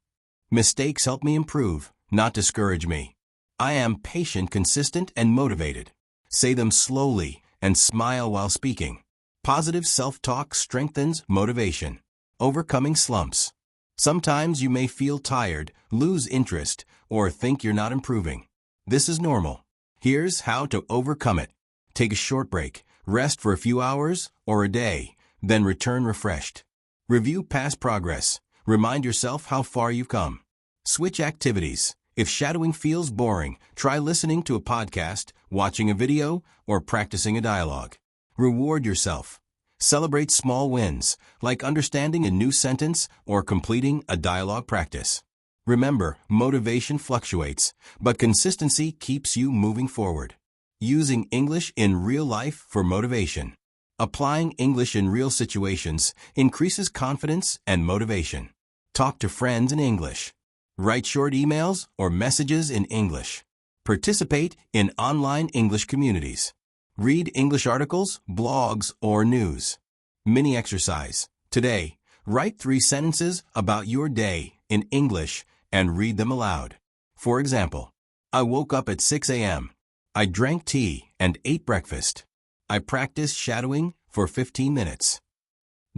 Mistakes help me improve, not discourage me. I am patient, consistent, and motivated. Say them slowly and smile while speaking. Positive self-talk strengthens motivation. Overcoming slumps. Sometimes you may feel tired, lose interest, or think you're not improving. This is normal. Here's how to overcome it. Take a short break, rest for a few hours or a day, then return refreshed. Review past progress. Remind yourself how far you've come. Switch activities. If shadowing feels boring, try listening to a podcast, watching a video, or practicing a dialogue. Reward yourself. Celebrate small wins, like understanding a new sentence or completing a dialogue practice. Remember, motivation fluctuates, but consistency keeps you moving forward. Using English in real life for motivation. Applying English in real situations increases confidence and motivation. Talk to friends in English. Write short emails or messages in English. Participate in online English communities. Read English articles, blogs, or news. Mini exercise. Today, write 3 sentences about your day in English and read them aloud. For example, I woke up at 6 a.m. I drank tea and ate breakfast. I practiced shadowing for 15 minutes.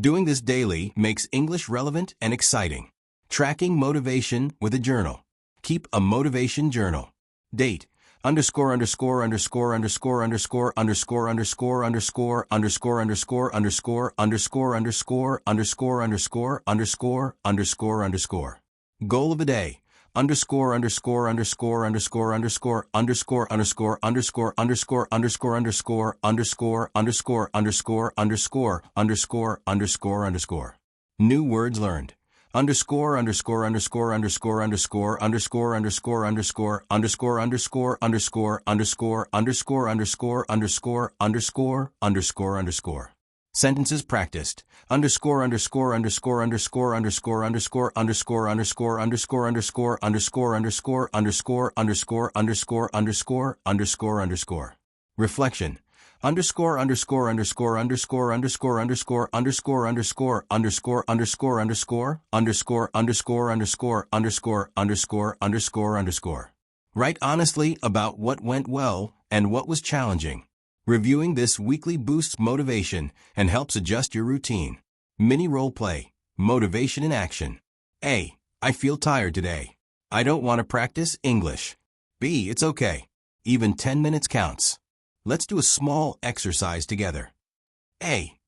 Doing this daily makes English relevant and exciting. Tracking motivation with a journal. Keep a motivation journal. Date. Underscore underscore underscore underscore underscore underscore underscore underscore underscore underscore underscore underscore underscore underscore underscore underscore underscore underscore. Goal of the day. Underscore underscore underscore underscore underscore underscore underscore underscore underscore underscore underscore underscore underscore underscore underscore underscore underscore underscore. New words learned. Underscore underscore underscore underscore underscore underscore underscore underscore underscore underscore underscore underscore underscore underscore underscore underscore underscore underscore. Sentences practiced. Underscore underscore underscore underscore underscore underscore underscore underscore underscore underscore underscore underscore underscore underscore underscore underscore underscore underscore. Reflection. Underscore, underscore, underscore, underscore, underscore, underscore, underscore, underscore, underscore, underscore, underscore, underscore, underscore, underscore, underscore, underscore, underscore, underscore. Write honestly about what went well and what was challenging. Reviewing this weekly boosts motivation and helps adjust your routine. Mini role play. Motivation in action. A. I feel tired today. I don't want to practice English. B. It's okay. Even 10 minutes counts. Let's do a small exercise together. A.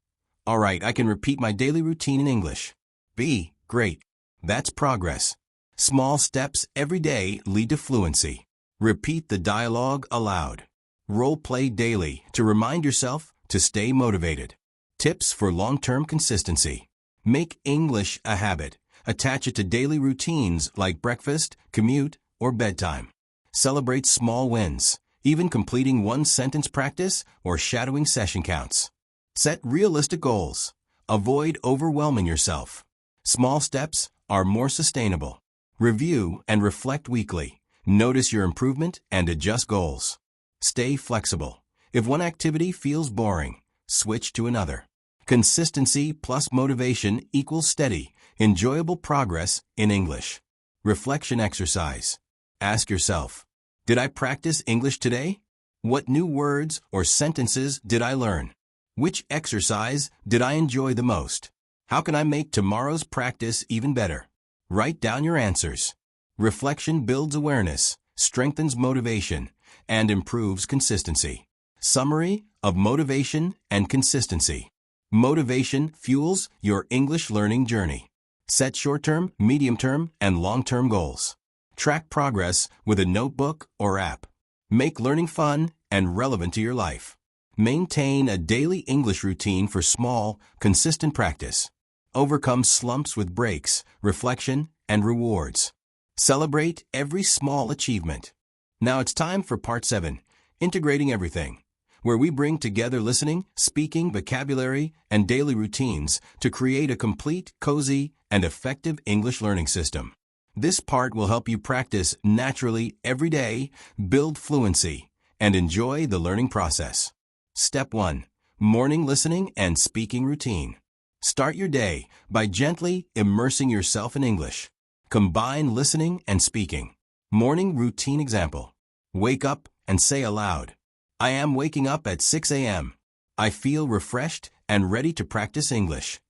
All right, I can repeat my daily routine in English. B. Great. That's progress. Small steps every day lead to fluency. Repeat the dialogue aloud. Role play daily to remind yourself to stay motivated. Tips for long-term consistency. Make English a habit. Attach it to daily routines like breakfast, commute, or bedtime. Celebrate small wins. Even completing one sentence practice or shadowing session counts. Set realistic goals. Avoid overwhelming yourself. Small steps are more sustainable. Review and reflect weekly. Notice your improvement and adjust goals. Stay flexible. If one activity feels boring, switch to another. Consistency plus motivation equals steady, enjoyable progress in English. Reflection exercise. Ask yourself, did I practice English today? What new words or sentences did I learn? Which exercise did I enjoy the most? How can I make tomorrow's practice even better? Write down your answers. Reflection builds awareness, strengthens motivation, and improves consistency. Summary of motivation and consistency. Motivation fuels your English learning journey. Set short-term, medium-term, and long-term goals. Track progress with a notebook or app. Make learning fun and relevant to your life. Maintain a daily English routine for small, consistent practice. Overcome slumps with breaks, reflection, and rewards. Celebrate every small achievement. Now it's time for Part 7, Integrating Everything, where we bring together listening, speaking, vocabulary, and daily routines to create a complete, cozy, and effective English learning system. This part will help you practice naturally every day, build fluency, and enjoy the learning process. Step 1. Morning listening and speaking routine. Start your day by gently immersing yourself in English. Combine listening and speaking. Morning routine example. Wake up and say aloud, I am waking up at 6 a.m. I feel refreshed and ready to practice English.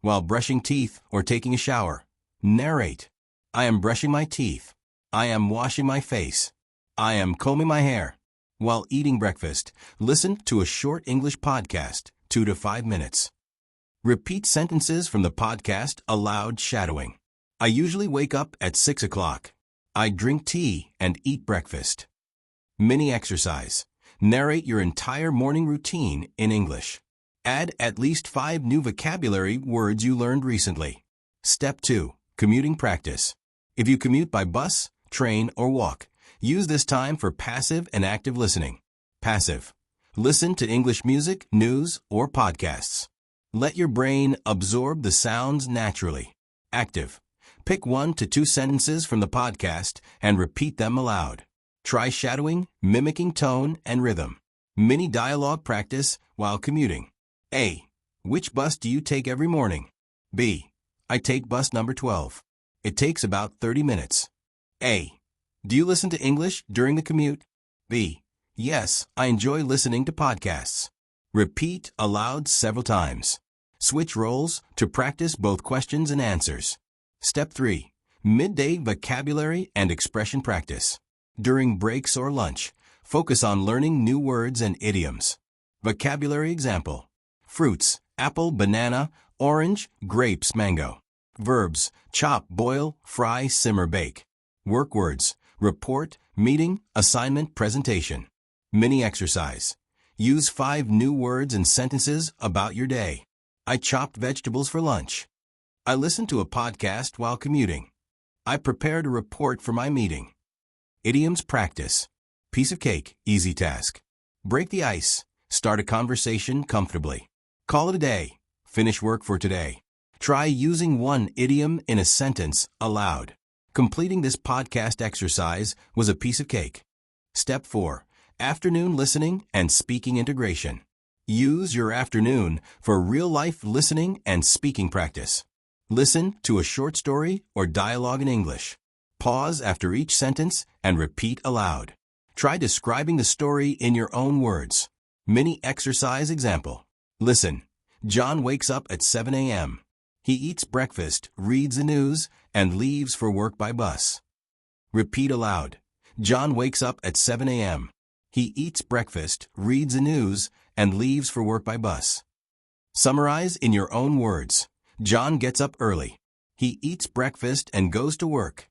While brushing teeth or taking a shower, narrate. I am brushing my teeth. I am washing my face. I am combing my hair. While eating breakfast, listen to a short English podcast, 2 to 5 minutes. Repeat sentences from the podcast aloud shadowing. I usually wake up at 6 o'clock. I drink tea and eat breakfast. Mini exercise. Narrate your entire morning routine in English. Add at least 5 new vocabulary words you learned recently. Step 2. Commuting practice. If you commute by bus, train, or walk, use this time for passive and active listening. Passive. Listen to English music, news, or podcasts. Let your brain absorb the sounds naturally. Active. Pick 1 to 2 sentences from the podcast and repeat them aloud. Try shadowing, mimicking tone and rhythm. Mini dialogue practice while commuting. A. Which bus do you take every morning? B. I take bus number 12. It takes about 30 minutes. A. Do you listen to English during the commute? B. Yes, I enjoy listening to podcasts. Repeat aloud several times. Switch roles to practice both questions and answers. Step 3. Midday vocabulary and expression practice. During breaks or lunch, focus on learning new words and idioms. Vocabulary example. Fruits, apple, banana, orange, grapes, mango. Verbs, chop, boil, fry, simmer, bake. Work words, report, meeting, assignment, presentation. Mini exercise. Use 5 new words and sentences about your day. I chopped vegetables for lunch. I listened to a podcast while commuting. I prepared a report for my meeting. Idioms practice. Piece of cake, easy task. Break the ice. Start a conversation comfortably. Call it a day. Finish work for today. Try using 1 idiom in a sentence aloud. Completing this podcast exercise was a piece of cake. Step 4. Afternoon listening and speaking integration. Use your afternoon for real-life listening and speaking practice. Listen to a short story or dialogue in English. Pause after each sentence and repeat aloud. Try describing the story in your own words. Mini exercise example. Listen. John wakes up at 7 a.m. He eats breakfast, reads the news, and leaves for work by bus. Repeat aloud. John wakes up at 7 a.m. He eats breakfast, reads the news, and leaves for work by bus. Summarize in your own words. John gets up early. He eats breakfast and goes to work.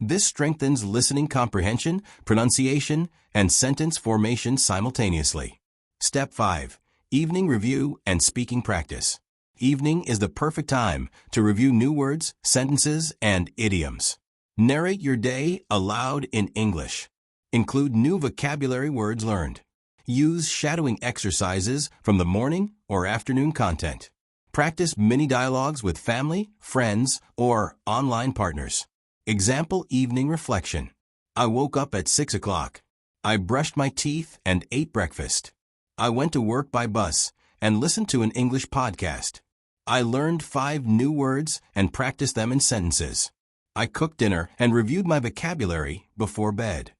This strengthens listening comprehension, pronunciation, and sentence formation simultaneously. Step 5. Evening review and speaking practice. Evening is the perfect time to review new words, sentences, and idioms. Narrate your day aloud in English. Include new vocabulary words learned. Use shadowing exercises from the morning or afternoon content. Practice mini dialogues with family, friends, or online partners. Example evening reflection. I woke up at 6 o'clock. I brushed my teeth and ate breakfast. I went to work by bus and listened to an English podcast. I learned 5 new words and practiced them in sentences. I cooked dinner and reviewed my vocabulary before bed.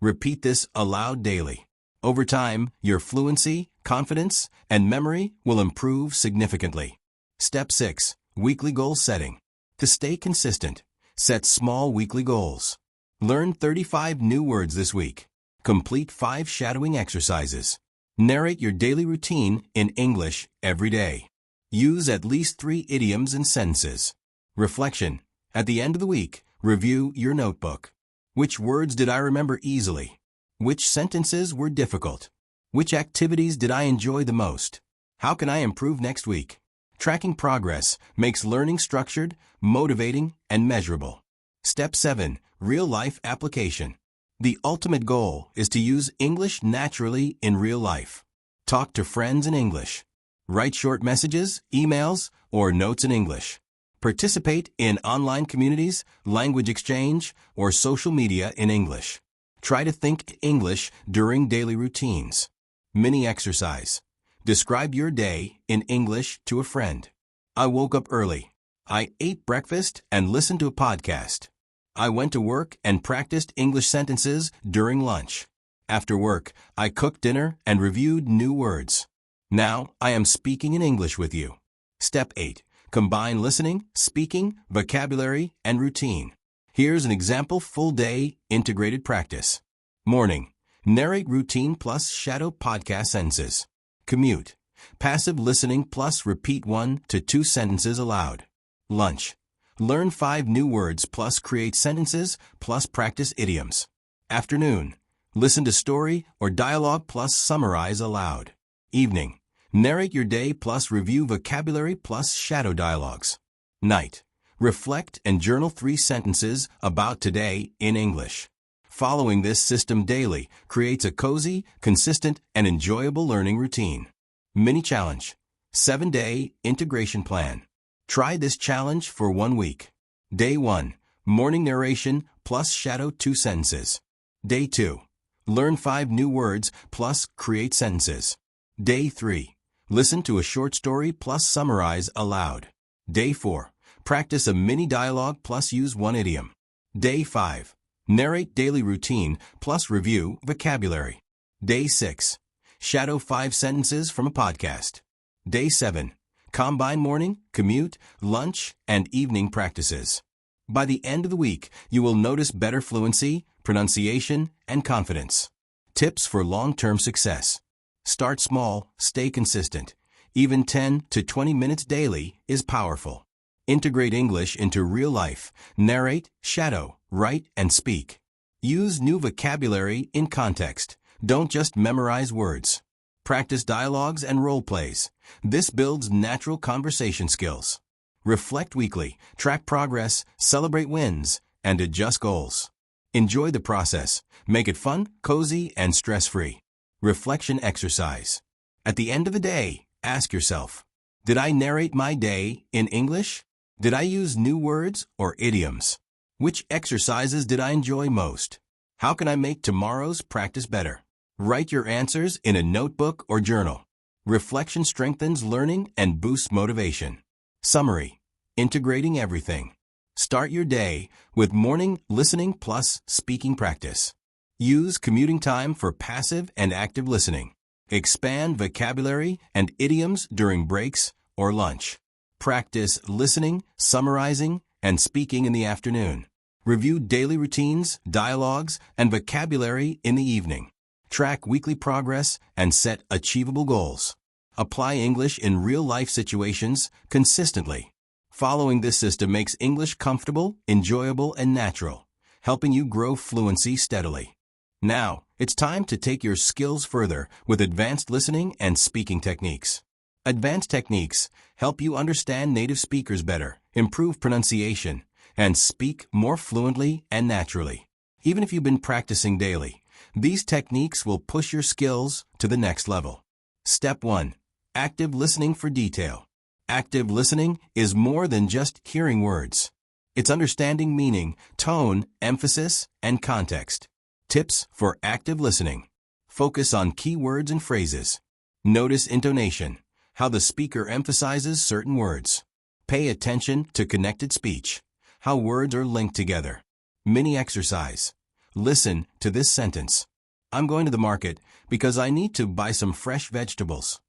Repeat this aloud daily. Over time, your fluency, confidence, and memory will improve significantly. Step 6. Weekly goal setting. To stay consistent, set small weekly goals. Learn 35 new words this week. Complete 5 shadowing exercises. Narrate your daily routine in English every day. Use at least 3 idioms and sentences. Reflection. At the end of the week, review your notebook. Which words did I remember easily? Which sentences were difficult? Which activities did I enjoy the most? How can I improve next week? Tracking progress makes learning structured, motivating, and measurable. Step 7. Real-life application. The ultimate goal is to use English naturally in real life. Talk to friends in English. Write short messages, emails, or notes in English. Participate in online communities, language exchange, or social media in English. Try to think English during daily routines. Mini exercise. Describe your day in English to a friend. I woke up early. I ate breakfast and listened to a podcast. I went to work and practiced English sentences during lunch. After work, I cooked dinner and reviewed new words. Now, I am speaking in English with you. Step 8. Combine listening, speaking, vocabulary, and routine. Here's an example full-day integrated practice. Morning. Narrate routine plus shadow podcast sentences. Commute. Passive listening plus repeat 1 to 2 sentences aloud. Lunch. Learn 5 new words plus create sentences plus practice idioms. Afternoon. Listen to story or dialogue plus summarize aloud. Evening. Narrate your day plus review vocabulary plus shadow dialogues. Night. Reflect and journal 3 sentences about today in English. Following this system daily creates a cozy, consistent, and enjoyable learning routine. Mini challenge. 7-day integration plan. Try this challenge for 1 week. Day 1. Morning narration plus shadow 2 sentences. Day 2. Learn 5 new words plus create sentences. Day 3. Listen to a short story plus summarize aloud. Day 4. Practice a mini dialogue plus use 1 idiom. Day 5. Narrate daily routine plus review vocabulary. Day 6. Shadow 5 sentences from a podcast. Day 7. Combine morning, commute, lunch, and evening practices. By the end of the week, you will notice better fluency, pronunciation, and confidence. Tips for long-term success. Start small, stay consistent. Even 10 to 20 minutes daily is powerful. Integrate English into real life. Narrate, shadow, write, and speak. Use new vocabulary in context. Don't just memorize words. Practice dialogues and role plays. This builds natural conversation skills. Reflect weekly, track progress, celebrate wins, and adjust goals. Enjoy the process. Make it fun, cozy, and stress-free. Reflection exercise. At the end of the day, ask yourself, did I narrate my day in English? Did I use new words or idioms? Which exercises did I enjoy most? How can I make tomorrow's practice better? Write your answers in a notebook or journal. Reflection strengthens learning and boosts motivation. Summary: integrating everything. Start your day with morning listening plus speaking practice. Use commuting time for passive and active listening. Expand vocabulary and idioms during breaks or lunch. Practice listening, summarizing, and speaking in the afternoon. Review daily routines, dialogues, and vocabulary in the evening. Track weekly progress and set achievable goals. Apply English in real-life situations consistently. Following this system makes English comfortable, enjoyable, and natural, helping you grow fluency steadily. Now, it's time to take your skills further with advanced listening and speaking techniques. Advanced techniques help you understand native speakers better, improve pronunciation, and speak more fluently and naturally. Even if you've been practicing daily, these techniques will push your skills to the next level. Step 1. Active listening for detail. Active listening is more than just hearing words. It's understanding meaning, tone, emphasis, and context. Tips for active listening. Focus on key words and phrases. Notice intonation, how the speaker emphasizes certain words. Pay attention to connected speech, how words are linked together. Mini exercise. Listen to this sentence. I'm going to the market because I need to buy some fresh vegetables.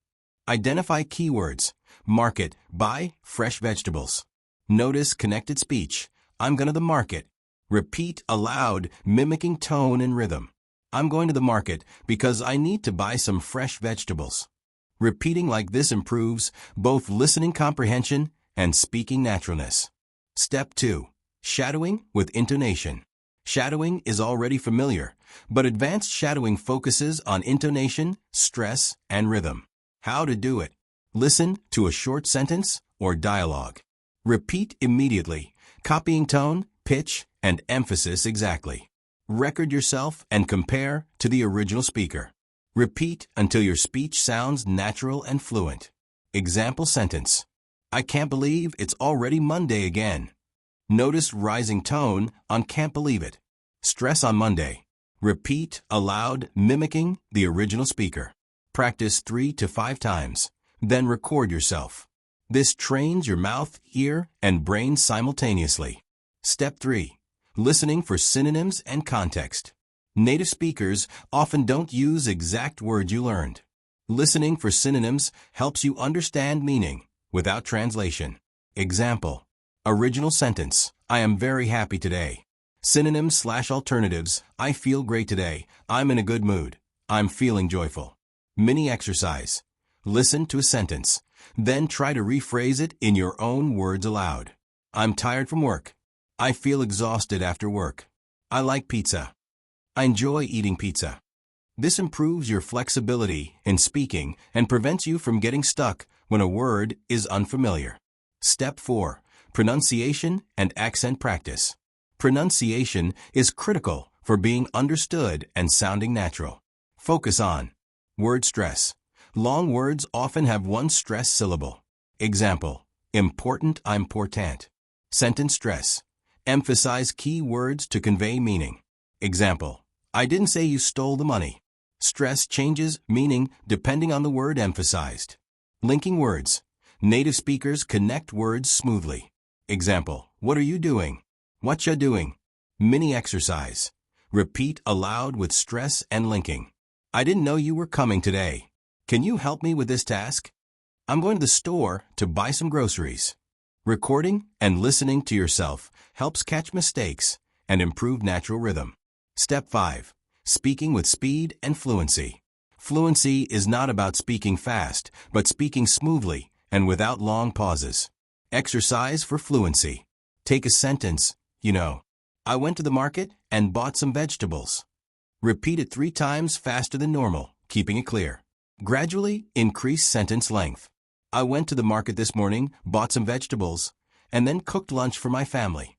Identify keywords. Market, buy, fresh vegetables. Notice connected speech. I'm going to the market. Repeat aloud, mimicking tone and rhythm. I'm going to the market because I need to buy some fresh vegetables. Repeating like this improves both listening comprehension and speaking naturalness. Step 2. Shadowing with intonation. Shadowing is already familiar, but advanced shadowing focuses on intonation, stress, and rhythm. How to do it. Listen to a short sentence or dialogue. Repeat immediately, copying tone, pitch, and emphasis exactly. Record yourself and compare to the original speaker. Repeat until your speech sounds natural and fluent. Example sentence. I can't believe it's already Monday again. Notice rising tone on can't believe it. Stress on Monday. Repeat aloud, mimicking the original speaker. Practice 3 to 5 times. Then record yourself. This trains your mouth, ear, and brain simultaneously. Step 3. Listening for synonyms and context. Native speakers often don't use exact words you learned. Listening for synonyms helps you understand meaning without translation. Example. Original sentence. I am very happy today. Synonyms/alternatives. I feel great today. I'm in a good mood. I'm feeling joyful. Mini exercise. Listen to a sentence. Then try to rephrase it in your own words aloud. I'm tired from work. I feel exhausted after work. I like pizza. I enjoy eating pizza. This improves your flexibility in speaking and prevents you from getting stuck when a word is unfamiliar. Step 4. Pronunciation and accent practice. Pronunciation is critical for being understood and sounding natural. Focus on word stress. Long words often have one stress syllable. Example. Important, important. Sentence stress. Emphasize key words to convey meaning. Example. I didn't say you stole the money. Stress changes meaning depending on the word emphasized. Linking words. Native speakers connect words smoothly. Example. What are you doing? What ya doing? Mini exercise. Repeat aloud with stress and linking. I didn't know you were coming today. Can you help me with this task? I'm going to the store to buy some groceries. Recording and listening to yourself helps catch mistakes and improve natural rhythm. Step 5. Speaking with speed and fluency. Fluency is not about speaking fast, but speaking smoothly and without long pauses. Exercise for fluency. Take a sentence. I went to the market and bought some vegetables. Repeat it 3 times faster than normal, keeping it clear. Gradually increase sentence length. I went to the market this morning, bought some vegetables, and then cooked lunch for my family.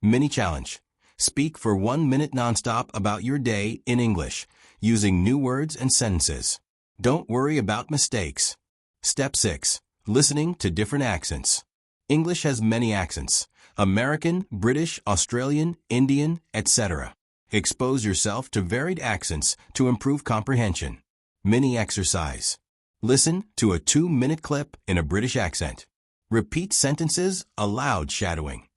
Mini challenge. Speak for 1 minute nonstop about your day in English, using new words and sentences. Don't worry about mistakes. Step 6. Listening to different accents. English has many accents: American, British, Australian, Indian, etc. Expose yourself to varied accents to improve comprehension. Mini exercise. Listen to a 2-minute clip in a British accent. Repeat sentences aloud, shadowing.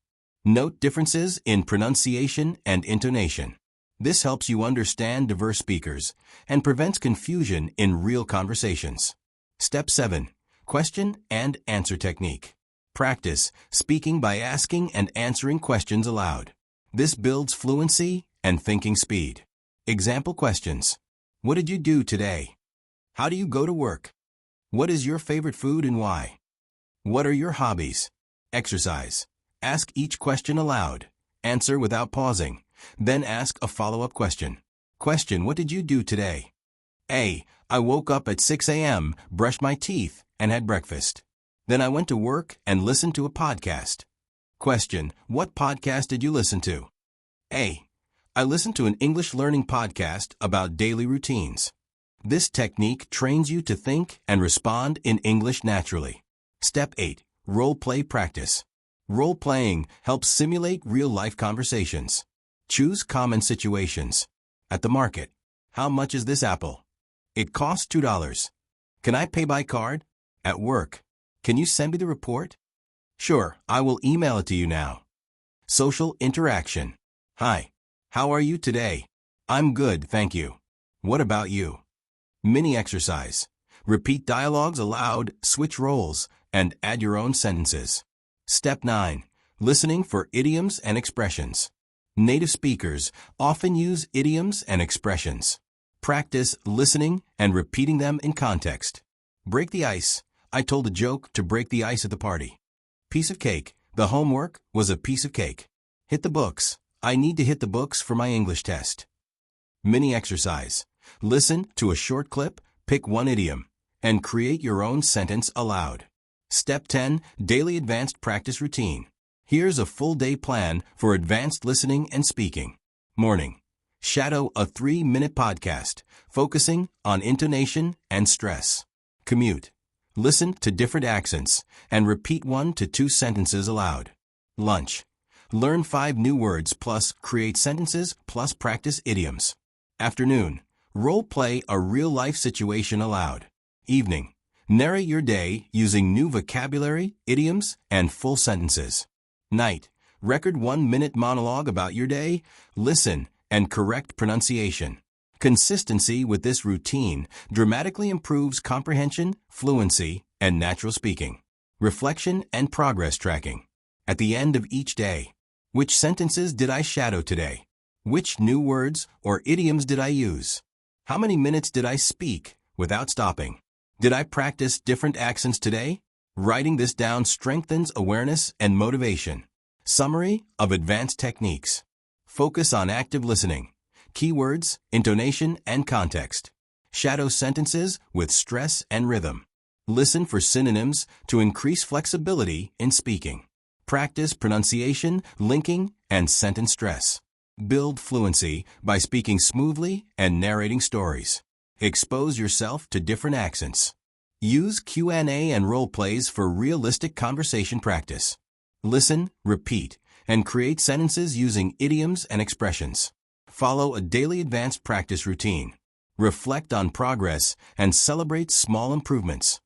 Note differences in pronunciation and intonation. This helps you understand diverse speakers and prevents confusion in real conversations. Step 7. Question and answer technique. Practice speaking by asking and answering questions aloud. This builds fluency and thinking speed. Example questions. What did you do today? How do you go to work? What is your favorite food and why? What are your hobbies? Exercise. Ask each question aloud. Answer without pausing. Then ask a follow-up question. Question: what did you do today? A. I woke up at 6 a.m., brushed my teeth, and had breakfast. Then I went to work and listened to a podcast. Question: what podcast did you listen to? A. I listened to an English learning podcast about daily routines. This technique trains you to think and respond in English naturally. Step 8. Role-play practice. Role-playing helps simulate real-life conversations. Choose common situations. At the market. How much is this apple? It costs $2. Can I pay by card? At work. Can you send me the report? Sure, I will email it to you now. Social interaction. Hi. How are you today? I'm good, thank you. What about you? Mini exercise. Repeat dialogues aloud, switch roles, and add your own sentences. Step 9. Listening for idioms and expressions. Native speakers often use idioms and expressions. Practice listening and repeating them in context. Break the ice. I told a joke to break the ice at the party. Piece of cake. The homework was a piece of cake. Hit the books. I need to hit the books for my English test. Mini exercise. Listen to a short clip, pick one idiom, and create your own sentence aloud. Step 10. Daily advanced practice routine. Here's a full day plan for advanced listening and speaking. Morning. Shadow a 3-minute podcast, focusing on intonation and stress. Commute. Listen to different accents and repeat 1 to 2 sentences aloud. Lunch. Learn 5 new words plus create sentences plus practice idioms. Afternoon. Role play a real-life situation aloud. Evening. Narrate your day using new vocabulary, idioms, and full sentences. Night. Record 1-minute monologue about your day, listen, and correct pronunciation. Consistency with this routine dramatically improves comprehension, fluency, and natural speaking. Reflection and progress tracking. At the end of each day. Which sentences did I shadow today? Which new words or idioms did I use? How many minutes did I speak without stopping? Did I practice different accents today? Writing this down strengthens awareness and motivation. Summary of advanced techniques. Focus on active listening. Keywords, intonation, and context. Shadow sentences with stress and rhythm. Listen for synonyms to increase flexibility in speaking. Practice pronunciation, linking, and sentence stress. Build fluency by speaking smoothly and narrating stories. Expose yourself to different accents. Use Q&A and role plays for realistic conversation practice. Listen, repeat, and create sentences using idioms and expressions. Follow a daily advanced practice routine. Reflect on progress and celebrate small improvements.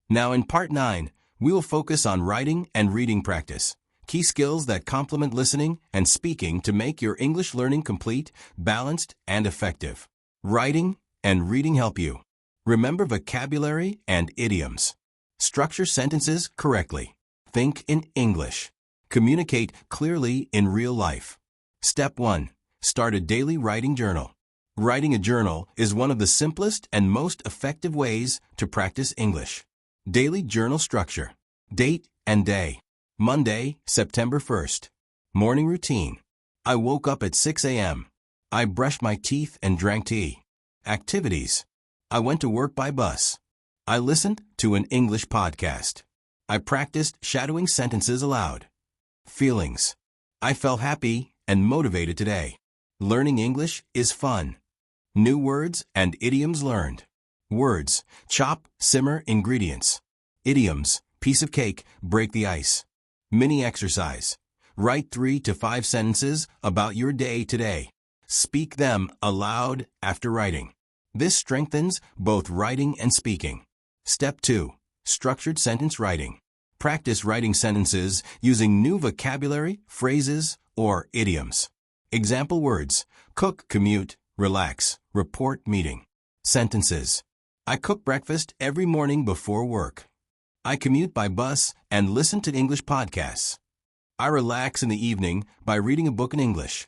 Now in Part 9, we will focus on writing and reading practice, key skills that complement listening and speaking to make your English learning complete, balanced, and effective. Writing and reading help you. Remember vocabulary and idioms. Structure sentences correctly. Think in English. Communicate clearly in real life. Step 1. Start a daily writing journal. Writing a journal is one of the simplest and most effective ways to practice English. Daily journal structure. Date and day. Monday, September 1st. Morning routine. I woke up at 6 a.m. I brushed my teeth and drank tea. Activities. I went to work by bus. I listened to an English podcast. I practiced shadowing sentences aloud. Feelings. I felt happy and motivated today. Learning English is fun. New words and idioms learned. Words: chop, simmer, ingredients. Idioms: piece of cake, break the ice. Mini exercise. Write 3 to 5 sentences about your day today. Speak them aloud after writing. This strengthens both writing and speaking. Step 2. Structured sentence writing. Practice writing sentences using new vocabulary, phrases, or idioms. Example words: cook, commute, relax, report, meeting. Sentences: I cook breakfast every morning before work. I commute by bus and listen to English podcasts. I relax in the evening by reading a book in English.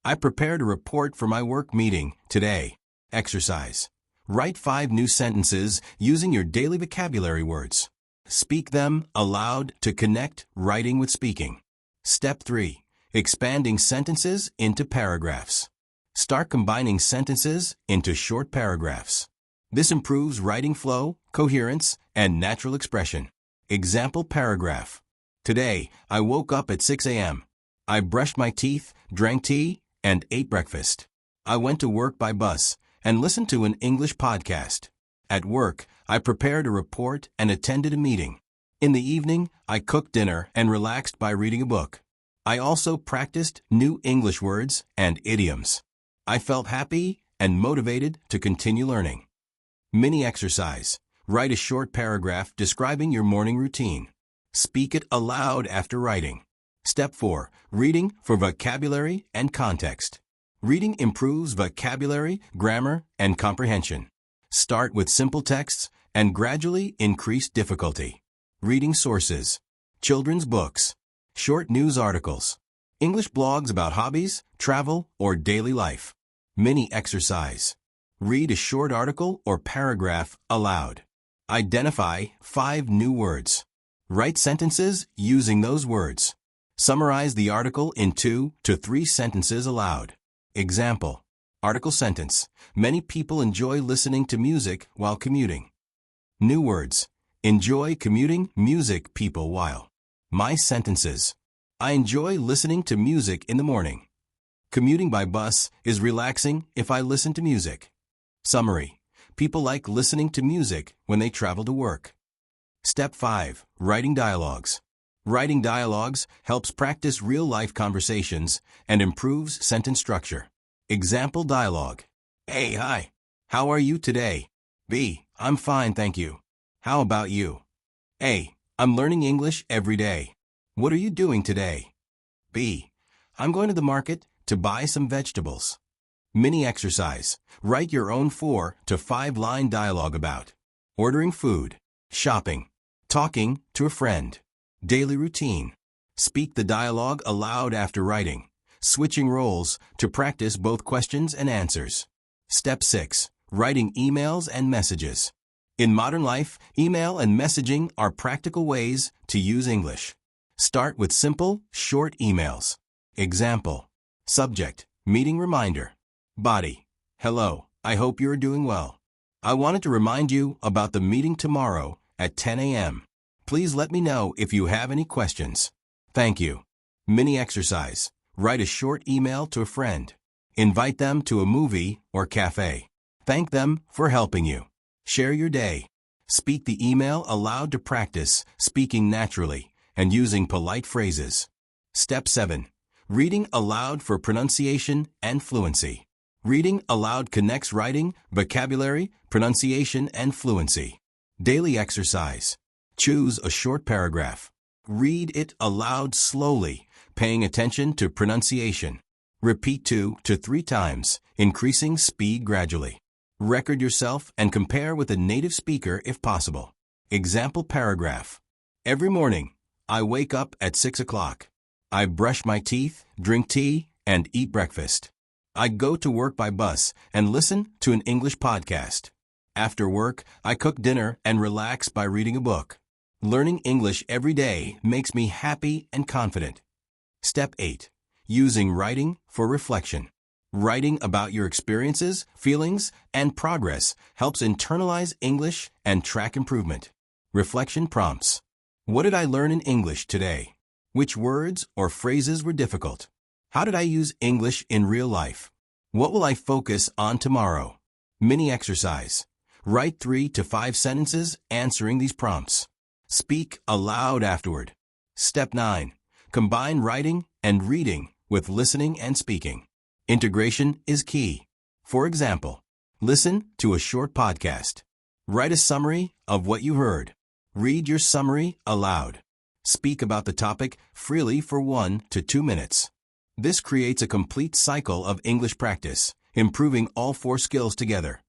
I prepared a report for my work meeting today. Exercise: write 5 new sentences using your daily vocabulary words. Speak them aloud to connect writing with speaking. Step 3. Expanding sentences into paragraphs. Start combining sentences into short paragraphs. This improves writing flow, coherence, and natural expression. Example paragraph: Today, I woke up at 6 a.m. I brushed my teeth, drank tea, and ate breakfast. I went to work by bus and listened to an English podcast. At work, I prepared a report and attended a meeting. In the evening, I cooked dinner and relaxed by reading a book. I also practiced new English words and idioms. I felt happy and motivated to continue learning. Mini exercise: write a short paragraph describing your morning routine. Speak it aloud after writing. Step 4. Reading for vocabulary and context. Reading improves vocabulary, grammar, and comprehension. Start with simple texts and gradually increase difficulty. Reading sources: children's books, short news articles, English blogs about hobbies, travel, or daily life. Mini exercise: read a short article or paragraph aloud. Identify 5 new words. Write sentences using those words. Summarize the article in 2 to 3 sentences aloud. Example: article sentence: many people enjoy listening to music while commuting. New words: enjoy commuting music people while. My sentences: I enjoy listening to music in the morning. Commuting by bus is relaxing if I listen to music. Summary: people like listening to music when they travel to work. Step 5. Writing dialogues. Writing dialogues helps practice real-life conversations and improves sentence structure. Example dialogue: A. Hi. How are you today? B. I'm fine, thank you. How about you? A. I'm learning English every day. What are you doing today? B. I'm going to the market to buy some vegetables. Mini exercise: write your own 4 to 5 line dialogue about ordering food, shopping, talking to a friend, daily routine. Speak the dialogue aloud after writing, switching roles to practice both questions and answers. Step 6. Writing emails and messages. In modern life, email and messaging are practical ways to use English. Start with simple, short emails. Example: subject, meeting reminder. Body: hello, I hope you're doing well. I wanted to remind you about the meeting tomorrow at 10 a.m. Please let me know if you have any questions. Thank you. Mini exercise: write a short email to a friend. Invite them to a movie or cafe. Thank them for helping you. Share your day. Speak the email aloud to practice speaking naturally and using polite phrases. Step 7. Reading aloud for pronunciation and fluency. Reading aloud connects writing, vocabulary, pronunciation, and fluency. Daily exercise: choose a short paragraph. Read it aloud slowly, paying attention to pronunciation. Repeat 2 to 3 times, increasing speed gradually. Record yourself and compare with a native speaker if possible. Example paragraph: every morning, I wake up at 6 o'clock. I brush my teeth, drink tea, and eat breakfast. I go to work by bus and listen to an English podcast. After work, I cook dinner and relax by reading a book. Learning English every day makes me happy and confident. Step 8. Using writing for reflection. Writing about your experiences, feelings, and progress helps internalize English and track improvement. Reflection prompts: what did I learn in English today? Which words or phrases were difficult? How did I use English in real life? What will I focus on tomorrow? Mini exercise: write 3 to 5 sentences answering these prompts. Speak aloud afterward. Step 9. Combine writing and reading with listening and speaking. Integration is key. For example, listen to a short podcast. Write a summary of what you heard. Read your summary aloud. Speak about the topic freely for 1 to 2 minutes. This creates a complete cycle of English practice, improving all 4 skills together: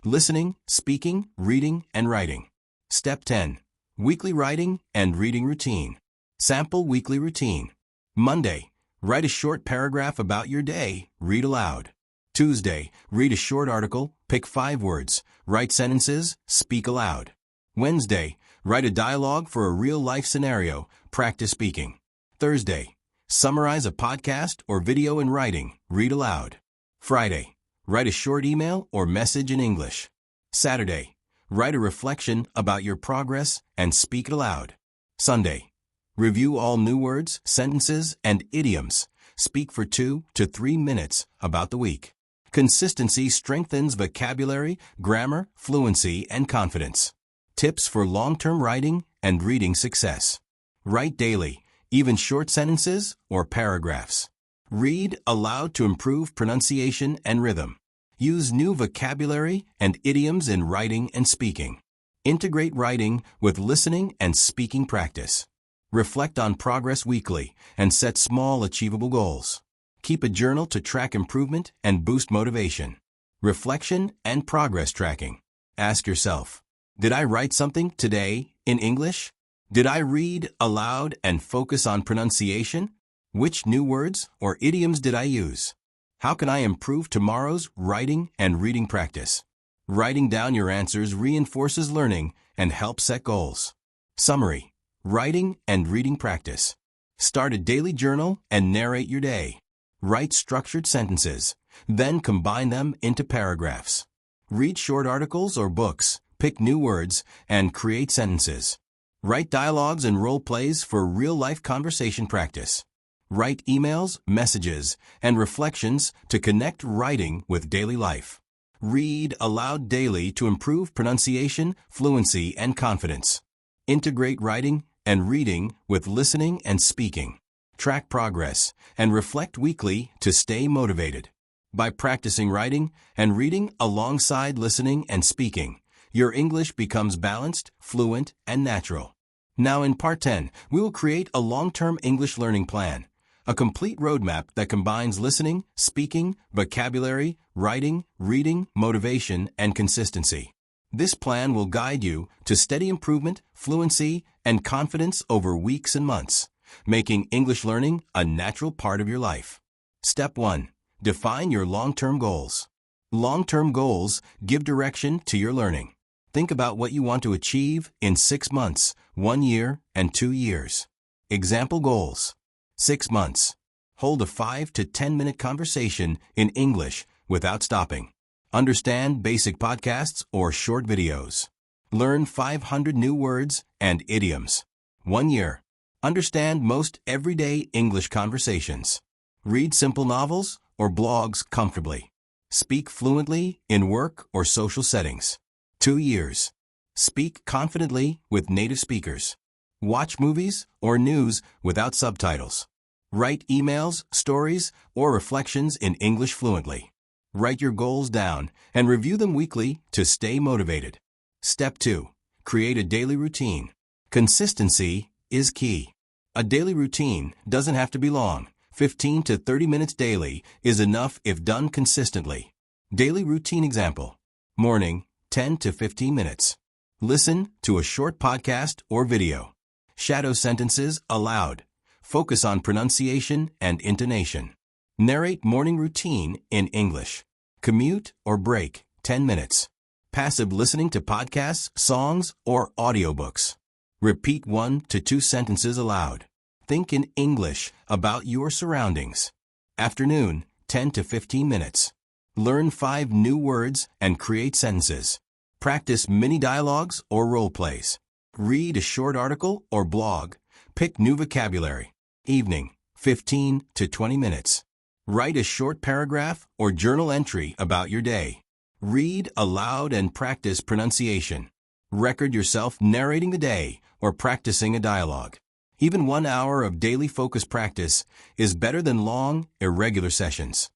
listening, speaking, reading, and writing. Step 10. Weekly writing and reading routine. Sample weekly routine. Monday, write a short paragraph about your day, read aloud. Tuesday, read a short article, pick 5 words, write sentences, speak aloud. Wednesday, write a dialogue for a real-life scenario, practice speaking. Thursday, summarize a podcast or video in writing, read aloud. Friday, write a short email or message in English. Saturday, write a reflection about your progress and speak aloud. Sunday, review all new words, sentences, and idioms. Speak for 2 to 3 minutes about the week. Consistency strengthens vocabulary, grammar, fluency, and confidence. Tips for long-term writing and reading success. Write daily, even short sentences or paragraphs. Read aloud to improve pronunciation and rhythm. Use new vocabulary and idioms in writing and speaking. Integrate writing with listening and speaking practice. Reflect on progress weekly and set small achievable goals. Keep a journal to track improvement and boost motivation. Reflection and progress tracking. Ask yourself, did I write something today in English? Did I read aloud and focus on pronunciation? Which new words or idioms did I use? How can I improve tomorrow's writing and reading practice? Writing down your answers reinforces learning and helps set goals. Summary: writing and reading practice. Start a daily journal and narrate your day. Write structured sentences, then combine them into paragraphs. Read short articles or books, pick new words, and create sentences. Write dialogues and role plays for real-life conversation practice. Write emails, messages, and reflections to connect writing with daily life. Read aloud daily to improve pronunciation, fluency, and confidence. Integrate writing and reading with listening and speaking. Track progress and reflect weekly to stay motivated. By practicing writing and reading alongside listening and speaking, your English becomes balanced, fluent, and natural. Now in Part 10, we will create a long-term English learning plan, a complete roadmap that combines listening, speaking, vocabulary, writing, reading, motivation, and consistency. This plan will guide you to steady improvement, fluency, and confidence over weeks and months, making English learning a natural part of your life. Step 1. Define your long-term goals. Long-term goals give direction to your learning. Think about what you want to achieve in 6 months, 1 year, and 2 years. Example goals. 6 months. Hold a 5 to 10-minute conversation in English without stopping. Understand basic podcasts or short videos. Learn 500 new words and idioms. 1 year. Understand most everyday English conversations. Read simple novels or blogs comfortably. Speak fluently in work or social settings. 2 years. Speak confidently with native speakers. Watch movies or news without subtitles. Write emails, stories, or reflections in English fluently. Write your goals down and review them weekly to stay motivated. Step 2. Create a daily routine. Consistency is key. A daily routine doesn't have to be long. 15 to 30 minutes daily is enough if done consistently. Daily routine example. Morning, 10 to 15 minutes. Listen to a short podcast or video. Shadow sentences aloud. Focus on pronunciation and intonation. Narrate morning routine in English. Commute or break, 10 minutes. Passive listening to podcasts, songs, or audiobooks. Repeat 1 to 2 sentences aloud. Think in English about your surroundings. Afternoon, 10 to 15 minutes. Learn 5 new words and create sentences. Practice mini dialogues or role plays. Read a short article or blog. Pick new vocabulary. Evening, 15 to 20 minutes. Write a short paragraph or journal entry about your day. Read aloud and practice pronunciation. Record yourself narrating the day or practicing a dialogue. Even 1 hour of daily focus practice is better than long, irregular sessions.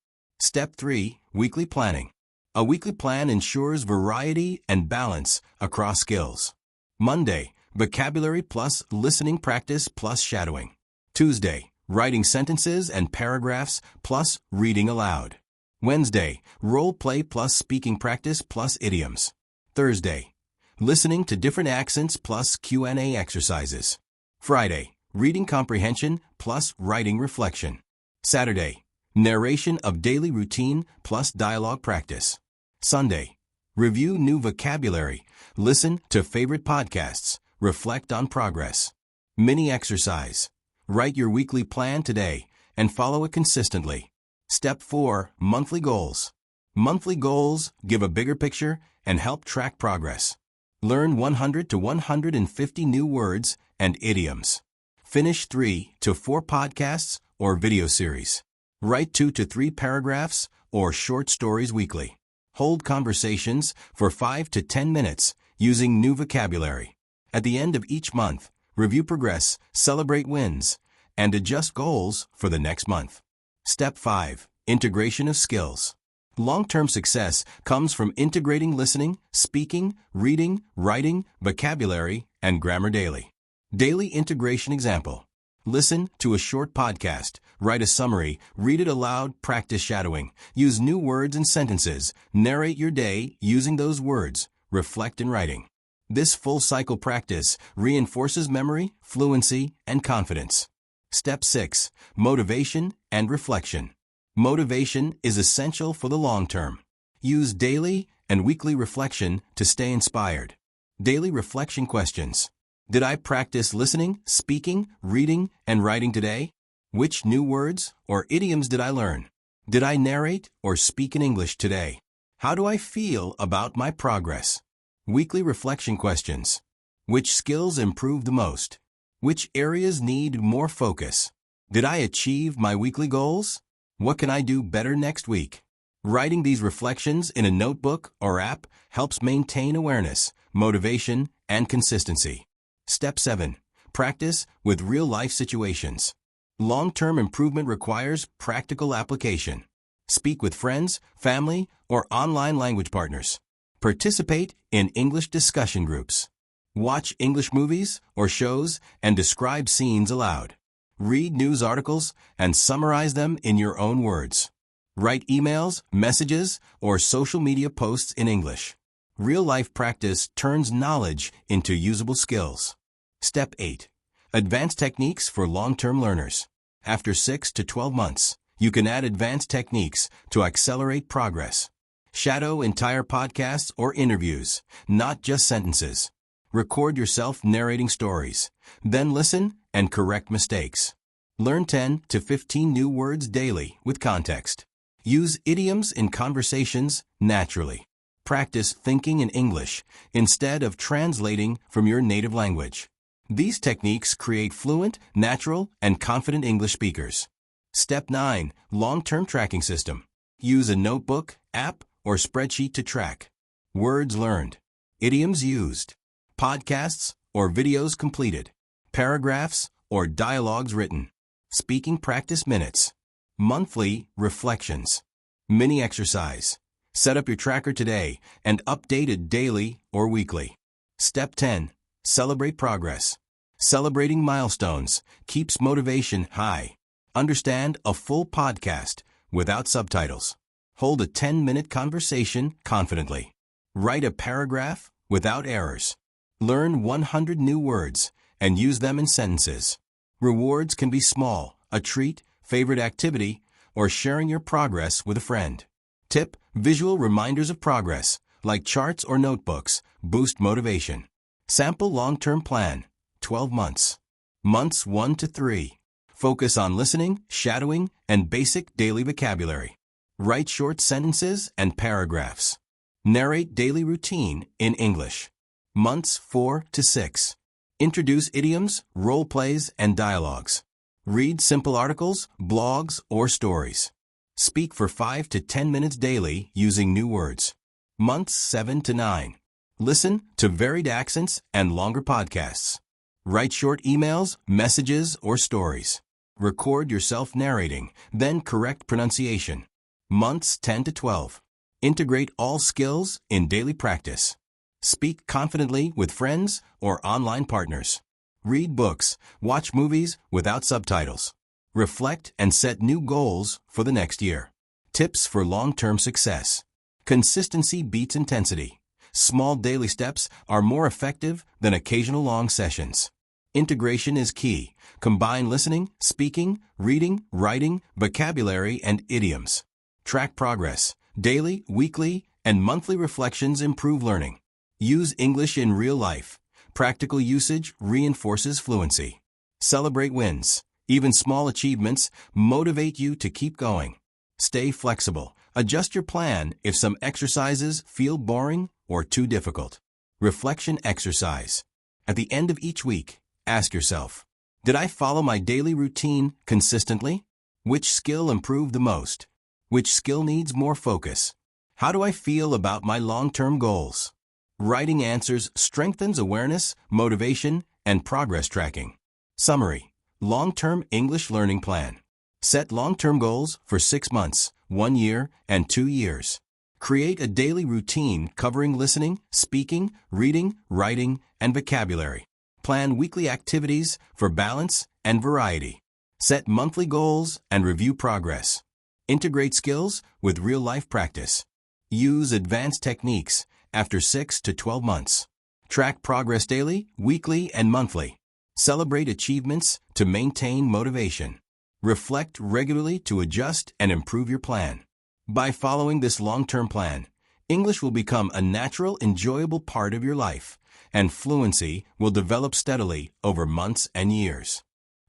Step 3. Weekly planning. A weekly plan ensures variety and balance across skills. Monday, vocabulary plus listening practice plus shadowing. Tuesday, writing sentences and paragraphs plus reading aloud. Wednesday, role play plus speaking practice plus idioms. Thursday, listening to different accents plus Q&A exercises. Friday, reading comprehension plus writing reflection. Saturday, narration of daily routine plus dialogue practice. Sunday, review new vocabulary, listen to favorite podcasts, reflect on progress. Mini exercise. Write your weekly plan today and follow it consistently. Step 4. Monthly goals. Monthly goals give a bigger picture and help track progress. Learn 100 to 150 new words and idioms. Finish 3 to 4 podcasts or video series. Write 2 to 3 paragraphs or short stories weekly. Hold conversations for 5 to 10 minutes using new vocabulary. At the end of each month, review progress, celebrate wins, and adjust goals for the next month. Step 5. Integration of skills. Long-term success comes from integrating listening, speaking, reading, writing, vocabulary, and grammar daily. Daily integration example. Listen to a short podcast, write a summary, read it aloud, practice shadowing, use new words and sentences, narrate your day using those words, reflect in writing. This full cycle practice reinforces memory, fluency, and confidence. Step 6. Motivation and reflection. Motivation is essential for the long term. Use daily and weekly reflection to stay inspired. Daily reflection questions. Did I practice listening, speaking, reading, and writing today? Which new words or idioms did I learn? Did I narrate or speak in English today? How do I feel about my progress? Weekly reflection questions. Which skills improved the most? Which areas need more focus? Did I achieve my weekly goals? What can I do better next week? Writing these reflections in a notebook or app helps maintain awareness, motivation, and consistency. Step 7. Practice with real-life situations. Long-term improvement requires practical application. Speak with friends, family, or online language partners. Participate in English discussion groups. Watch English movies or shows and describe scenes aloud. Read news articles and summarize them in your own words. Write emails, messages, or social media posts in English. Real-life practice turns knowledge into usable skills. Step 8. Advanced techniques for long-term learners. After 6 to 12 months, you can add advanced techniques to accelerate progress. Shadow entire podcasts or interviews, not just sentences. Record yourself narrating stories. Then listen and correct mistakes. Learn 10 to 15 new words daily with context. Use idioms in conversations naturally. Practice thinking in English instead of translating from your native language. These techniques create fluent, natural, and confident English speakers. Step 9. Long-term tracking system. Use a notebook, app, or spreadsheet to track words learned, idioms used, podcasts or videos completed, paragraphs or dialogues written, speaking practice minutes, monthly reflections, mini exercise. Set up your tracker today and update it daily or weekly. Step 10. Celebrate progress. Celebrating milestones keeps motivation high. Understand a full podcast without subtitles. Hold a 10-minute conversation confidently. Write a paragraph without errors. Learn 100 new words and use them in sentences. Rewards can be small, a treat, favorite activity, or sharing your progress with a friend. Tip: visual reminders of progress, like charts or notebooks, boost motivation. Sample long-term plan, 12 months. Months 1 to 3. Focus on listening, shadowing, and basic daily vocabulary. Write short sentences and paragraphs. Narrate daily routine in English. Months 4 to 6. Introduce idioms, role plays, and dialogues. Read simple articles, blogs, or stories. Speak for 5 to 10 minutes daily using new words. Months 7 to 9. Listen to varied accents and longer podcasts. Write short emails, messages, or stories. Record yourself narrating, then correct pronunciation. Months 10 to 12. Integrate all skills in daily practice. Speak confidently with friends or online partners. Read books, watch movies without subtitles. Reflect and set new goals for the next year. Tips for long-term success. Consistency beats intensity. Small daily steps are more effective than occasional long sessions. Integration is key. Combine listening, speaking, reading, writing, vocabulary, and idioms. Track progress. Daily, weekly, and monthly reflections improve learning. Use English in real life. Practical usage reinforces fluency. Celebrate wins. Even small achievements motivate you to keep going. Stay flexible. Adjust your plan if some exercises feel boring or too difficult. Reflection exercise. At the end of each week, ask yourself, did I follow my daily routine consistently? Which skill improved the most? Which skill needs more focus? How do I feel about my long-term goals? Writing answers strengthens awareness, motivation, and progress tracking. Summary. Long-term English learning plan. Set long-term goals for 6 months, 1 year, and 2 years. Create a daily routine covering listening, speaking, reading, writing, and vocabulary. Plan weekly activities for balance and variety. Set monthly goals and review progress. Integrate skills with real-life practice. Use advanced techniques after 6 to 12 months. Track progress daily, weekly, and monthly. Celebrate achievements to maintain motivation. Reflect regularly to adjust and improve your plan. By following this long-term plan, English will become a natural, enjoyable part of your life, and fluency will develop steadily over months and years.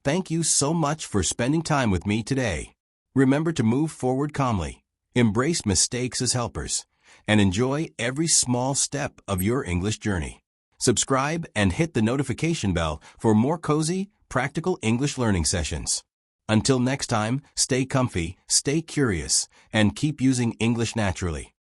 Thank you so much for spending time with me today. Remember to move forward calmly, embrace mistakes as helpers, and enjoy every small step of your English journey. Subscribe and hit the notification bell for more cozy, practical English learning sessions. Until next time, stay comfy, stay curious, and keep using English naturally.